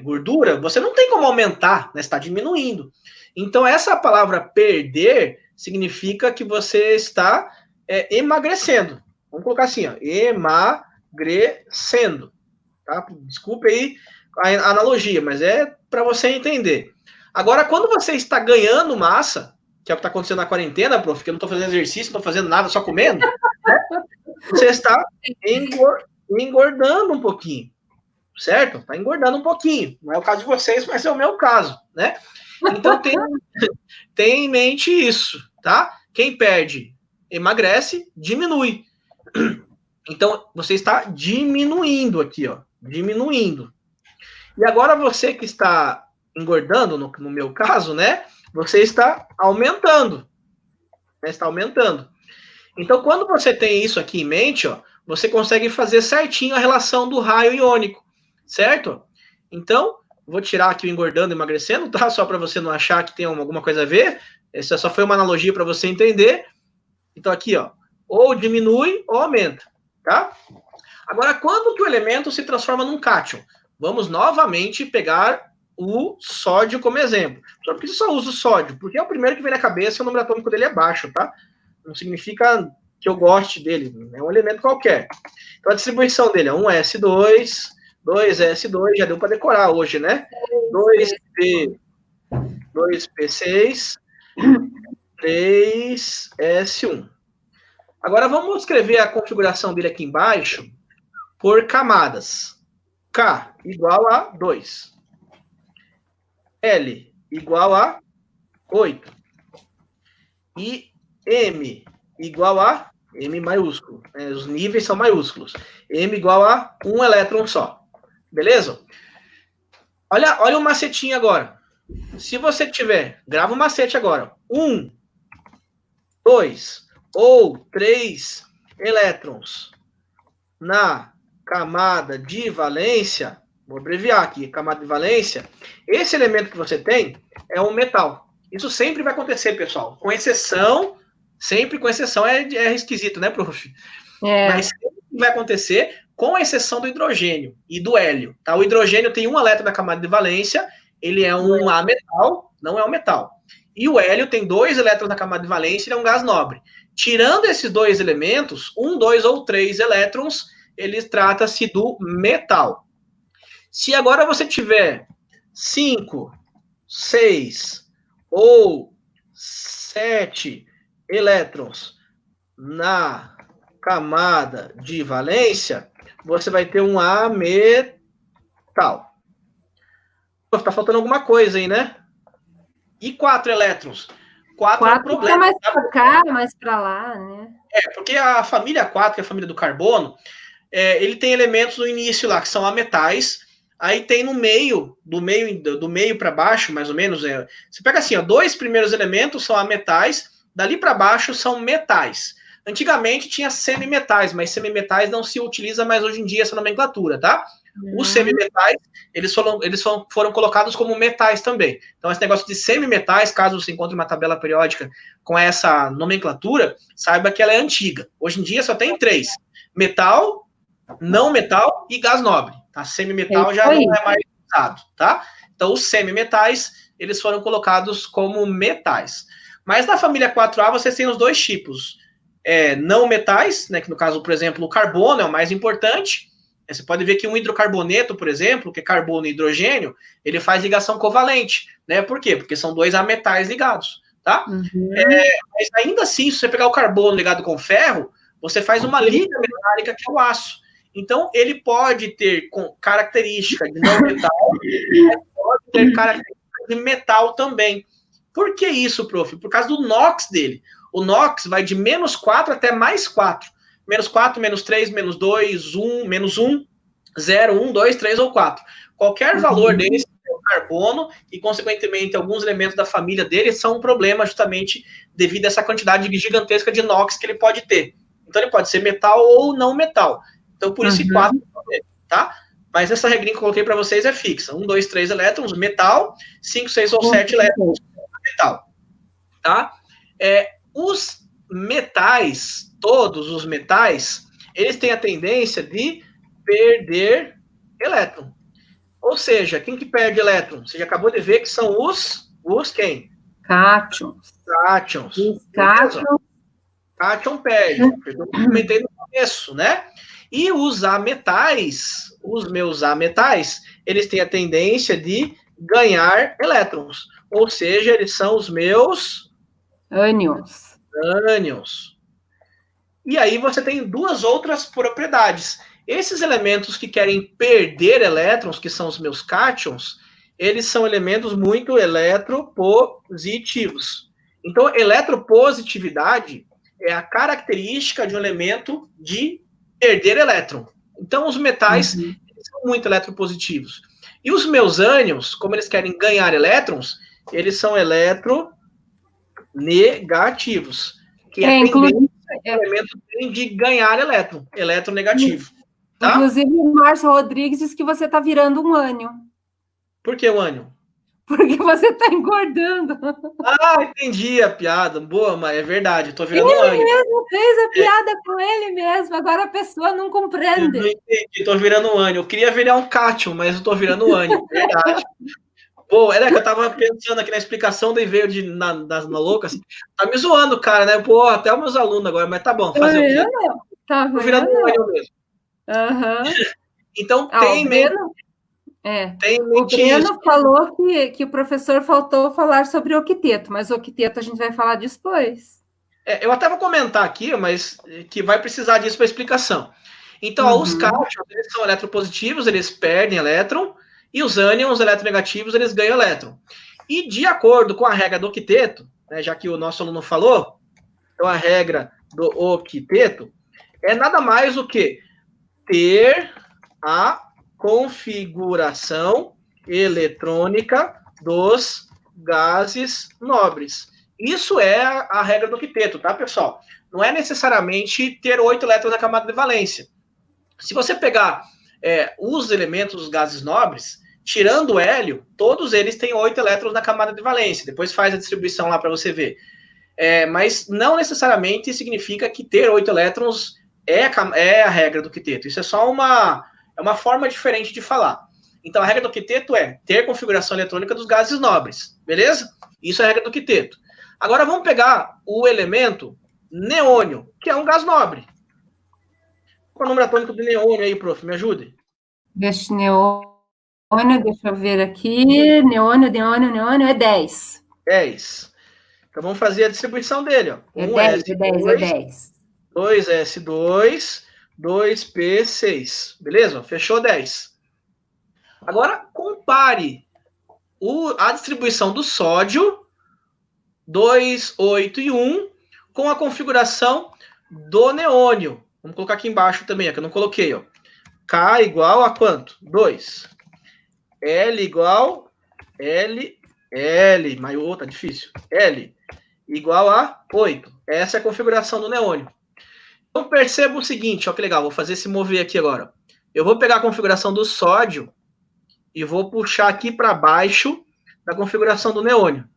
gordura, você não tem como aumentar, né? Você tá diminuindo. Então, essa palavra perder significa que você está emagrecendo. Vamos colocar assim, ó, emagrecendo. Tá? Desculpe aí a analogia, mas é para você entender. Agora, quando você está ganhando massa, que é o que está acontecendo na quarentena, prof, que eu não estou fazendo exercício, não estou fazendo nada, só comendo, né? Você está engordando um pouquinho, certo? Está engordando um pouquinho. Não é o caso de vocês, mas é o meu caso, né? Então, tem em mente isso, tá? Quem perde, emagrece, diminui. Então, você está diminuindo aqui, ó. Diminuindo. E agora, você que está engordando, no meu caso, né? Você está aumentando. Né, está aumentando. Então, quando você tem isso aqui em mente, ó, você consegue fazer certinho a relação do raio iônico, certo? Então, vou tirar aqui o engordando e emagrecendo, tá? Só para você não achar que tem alguma coisa a ver. Essa só foi uma analogia para você entender. Então, aqui, ó, ou diminui ou aumenta, tá? Agora, quando que o elemento se transforma num cátion? Vamos novamente pegar o sódio como exemplo. Só porque você só usa o sódio? Porque é o primeiro que vem na cabeça e o número atômico dele é baixo, tá? Não significa que eu goste dele, é um elemento qualquer. Então, a distribuição dele é 1s2, 2s2, já deu para decorar hoje, né? 2p6, 3s1. Agora, vamos escrever a configuração dele aqui embaixo por camadas. K igual a 2. L igual a 8. E M igual a M maiúsculo. Os níveis são maiúsculos. M igual a 1 elétron só. Beleza? Olha o macetinho agora. Se você tiver, grava o macete agora. 1, 2 ou 3 elétrons na camada de valência, vou abreviar aqui, camada de valência, esse elemento que você tem é um metal. Isso sempre vai acontecer, pessoal. Com exceção, sempre com exceção é esquisito, né, prof? Mas sempre vai acontecer, com exceção do hidrogênio e do hélio. Tá? O hidrogênio tem um elétron na camada de valência, ele é um ametal, não é um metal. E o hélio tem 2 elétrons na camada de valência, ele é um gás nobre. Tirando esses 2 elementos, 1, 2 ou 3 elétrons, ele trata-se do metal. Se agora você tiver 5, 6 ou 7 elétrons na camada de valência, você vai ter um ametal. Está faltando alguma coisa aí, né? E 4 elétrons? 4 é um problema. Mais para cá, mais para lá, né? Porque a família 4, que é a família do carbono, ele tem elementos no início lá, que são ametais. Aí tem no meio, do meio para baixo, mais ou menos, você pega assim, 2 primeiros elementos são ametais, dali para baixo são metais. Antigamente tinha semimetais, mas semimetais não se utiliza mais hoje em dia essa nomenclatura, tá? Os semimetais, eles foram colocados como metais também. Então, esse negócio de semimetais, caso você encontre uma tabela periódica com essa nomenclatura, saiba que ela é antiga. Hoje em dia só tem 3. Metal, não metal e gás nobre. Tá? Semimetal já não é mais usado, tá? Então, os semimetais, eles foram colocados como metais. Mas na família 4A, vocês têm os 2 tipos. Não metais, né, que no caso, por exemplo, o carbono é o mais importante. Você pode ver que um hidrocarboneto, por exemplo, que é carbono e hidrogênio, ele faz ligação covalente, né? Por quê? Porque são 2 ametais ligados, tá? Mas ainda assim, se você pegar o carbono ligado com ferro, você faz uma liga metálica que é o aço. Então, ele pode ter característica de não metal, mas pode ter característica de metal também. Por que isso, prof? Por causa do NOx dele. O NOx vai de -4 até +4. -4, -3, -2, 1, -1, 0, 1, 2, 3 ou 4. Qualquer valor desse é o carbono e, consequentemente, alguns elementos da família dele são um problema justamente devido a essa quantidade gigantesca de NOx que ele pode ter. Então, ele pode ser metal ou não metal. Então, por isso, 4, tá? Mas essa regrinha que eu coloquei para vocês é fixa. 1, 2, 3 elétrons, metal. 5, 6 ou 7 elétrons, metal. Tá? Os metais, todos os metais, eles têm a tendência de perder elétron. Ou seja, quem que perde elétron? Você já acabou de ver que são os quem? Cátions. Os cátions. Cátion perde. Eu comentei no começo, né? E os ametais, os meus ametais, eles têm a tendência de ganhar elétrons. Ou seja, eles são os meus ânions. E aí você tem 2 outras propriedades. Esses elementos que querem perder elétrons, que são os meus cátions, eles são elementos muito eletropositivos. Então, eletropositividade é a característica de um elemento de perder elétron. Então, os metais são muito eletropositivos. E os meus ânions, como eles querem ganhar elétrons, eles são eletronegativos. Que é tendência que o elemento tem de ganhar elétron, eletronegativo. Tá? Inclusive, o Márcio Rodrigues disse que você está virando um ânion. Por que o ânion? Porque você está engordando. Ah, entendi a piada. Boa, mas é verdade, eu tô virando um ânion. Ele mesmo fez a piada com ele mesmo, agora a pessoa não compreende. Eu não entendi, tô virando um ânion. Eu queria virar um cátion, mas eu tô virando um ânion, verdade. Pô, que eu tava pensando aqui na explicação, daí veio das malucas. Tá me zoando, cara, né? Pô, até os meus alunos agora, mas tá bom, fazer o quê? Tá tô virando um ânion mesmo. Então, tem mesmo. O Breno falou que o professor faltou falar sobre octeto, mas o octeto a gente vai falar depois. Eu até vou comentar aqui, mas que vai precisar disso para explicação. Então, os cátions, eles são eletropositivos, eles perdem elétron, e os ânions eletronegativos, eles ganham elétron. E de acordo com a regra do octeto, né, já que o nosso aluno falou, então a regra do octeto é nada mais do que ter a configuração eletrônica dos gases nobres. Isso é a regra do octeto, tá, pessoal? Não é necessariamente ter 8 elétrons na camada de valência. Se você pegar os elementos dos gases nobres, tirando o hélio, todos eles têm 8 elétrons na camada de valência. Depois faz a distribuição lá para você ver. Mas não necessariamente significa que ter 8 elétrons é a regra do quinteto. Isso é só uma forma diferente de falar. Então, a regra do quinteto é ter configuração eletrônica dos gases nobres, beleza? Isso é a regra do quinteto. Agora, vamos pegar o elemento neônio, que é um gás nobre. Qual é o número atômico do neônio aí, prof? Me ajude. Neônio, deixa eu ver aqui. Neônio é 10. 10. Então, vamos fazer a distribuição dele, ó. É 10. 2S2, 2P6. Beleza? Fechou 10. Agora, compare a distribuição do sódio, 2, 8 e 1, com a configuração do neônio. Vamos colocar aqui embaixo também, que eu não coloquei. Ó. K igual a quanto? 2. L igual L, maior, tá difícil. L igual a 8. Essa é a configuração do neônio. Então, perceba o seguinte, ó que legal, vou fazer esse mover aqui agora. Eu vou pegar a configuração do sódio e vou puxar aqui para baixo da configuração do neônio.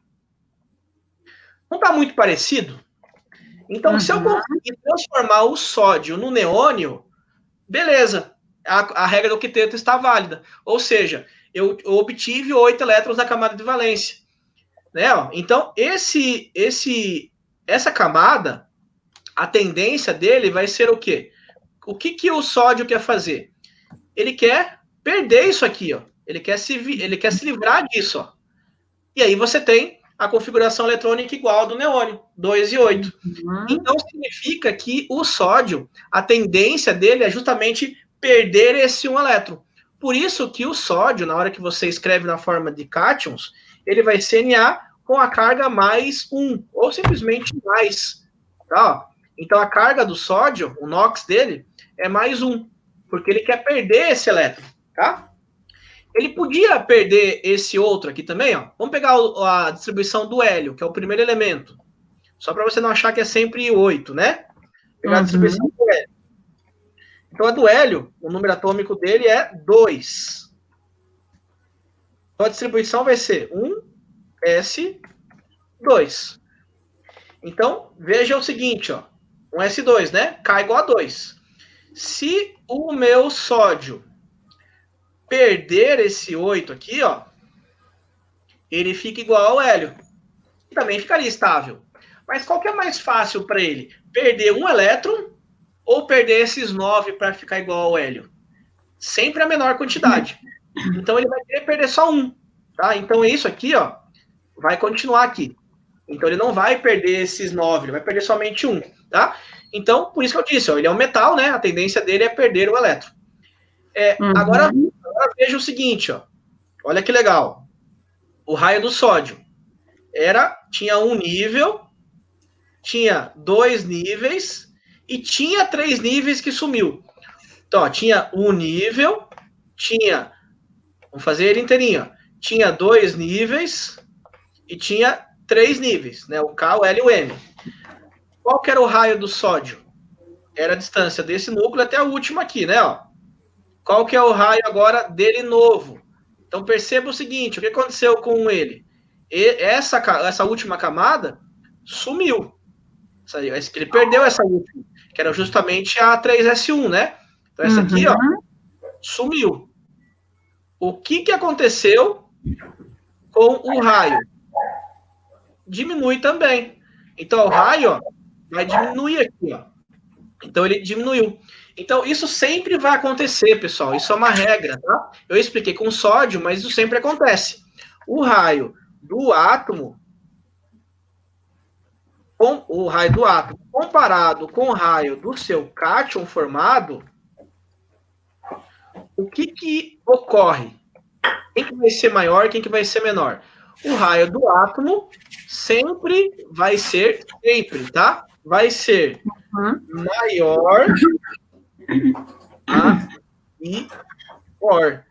Não está muito parecido? Então, se eu conseguir transformar o sódio no neônio, beleza, a regra do quinteto está válida. Ou seja, eu obtive 8 elétrons na camada de valência. Né? Então, essa camada, a tendência dele vai ser o quê? O que o sódio quer fazer? Ele quer perder isso aqui, ó. Ele quer se livrar disso, ó. E aí você tem a configuração eletrônica igual a do neônio, 2 e 8. Então, significa que o sódio, a tendência dele é justamente perder esse 1 elétron. Por isso que o sódio, na hora que você escreve na forma de cátions, ele vai ser Na com a carga mais 1, ou simplesmente mais. Tá? Então, a carga do sódio, o NOx dele, é mais 1, porque ele quer perder esse elétron. Tá? Ele podia perder esse outro aqui também, ó. Vamos pegar a distribuição do hélio, que é o primeiro elemento. Só para você não achar que é sempre 8, né? Pegar a distribuição do hélio. Então, a do hélio, o número atômico dele é 2. Então, a distribuição vai ser 1s2. Então, veja o seguinte, ó. 1s2, né? K igual a 2. Se o meu sódio perder esse 8 aqui, ó, ele fica igual ao hélio. E também ficaria estável. Mas qual que é mais fácil para ele? Perder 1 elétron ou perder esses 9 para ficar igual ao hélio? Sempre a menor quantidade. Então, ele vai querer perder só 1. Tá? Então, isso aqui, ó, vai continuar aqui. Então, ele não vai perder esses 9, ele vai perder somente 1. Tá? Então, por isso que eu disse, ó, ele é um metal, né? A tendência dele é perder o elétron. Agora veja o seguinte, ó. Olha que legal. O raio do sódio tinha um nível, tinha 2 níveis e tinha 3 níveis que sumiu. Então, ó, tinha um nível, vamos fazer ele inteirinho, ó. Tinha 2 níveis e tinha 3 níveis, né? O K, o L e o M. Qual que era o raio do sódio? Era a distância desse núcleo até a última aqui, né? Ó. Qual que é o raio agora dele novo? Então, perceba o seguinte, o que aconteceu com ele? Essa última camada sumiu. Ele perdeu essa última, que era justamente a 3s1, né? Então, essa aqui, ó, sumiu. O que aconteceu com o raio? Diminui também. Então, o raio, ó, vai diminuir aqui, ó. Então, ele diminuiu. Então, isso sempre vai acontecer, pessoal. Isso é uma regra, tá? Eu expliquei com sódio, mas isso sempre acontece. O raio do átomo, comparado com o raio do seu cátion formado, o que ocorre? Quem que vai ser maior, quem que vai ser menor? O raio do átomo sempre vai ser, tá? Vai ser maior e maior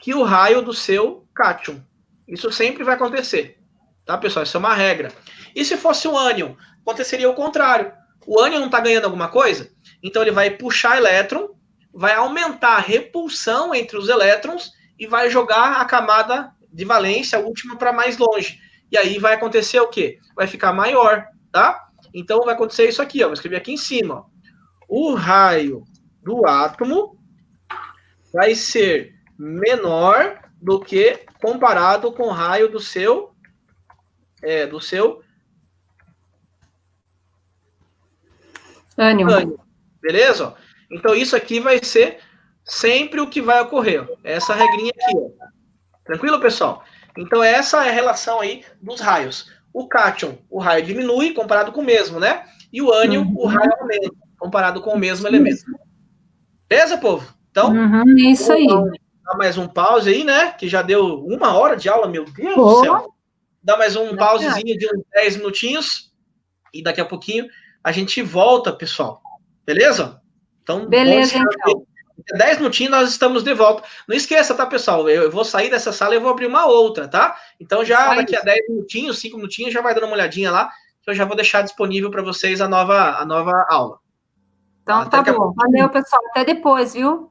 que o raio do seu cátion. Isso sempre vai acontecer. Tá, pessoal? Isso é uma regra. E se fosse o ânion? Aconteceria o contrário. O ânion não está ganhando alguma coisa? Então ele vai puxar elétron, vai aumentar a repulsão entre os elétrons e vai jogar a camada de valência, a última, para mais longe. E aí vai acontecer o quê? Vai ficar maior, tá? Então vai acontecer isso aqui, ó. Vou escrever aqui em cima, ó. O raio do átomo vai ser menor do que comparado com o raio do seu ânion. Beleza? Então isso aqui vai ser sempre o que vai ocorrer. Essa regrinha aqui, ó. Tranquilo, pessoal? Então essa é a relação aí dos raios. O cátion, o raio diminui comparado com o mesmo, né? E o ânion, o raio aumenta comparado com o mesmo elemento. Beleza, povo? Então, é isso aí. Dá mais um pause aí, né? Que já deu 1 hora de aula, meu Deus do céu. Dá mais um pausezinho de uns 10 minutinhos. E daqui a pouquinho a gente volta, pessoal. Beleza? Então, beleza, então. 10 minutinhos nós estamos de volta. Não esqueça, tá, pessoal? Eu vou sair dessa sala e vou abrir uma outra, tá? Então, já daqui a 10 minutinhos, 5 minutinhos, já vai dando uma olhadinha lá. Que eu já vou deixar disponível para vocês a nova aula. Então, tá bom. Valeu, pessoal. Até depois, viu?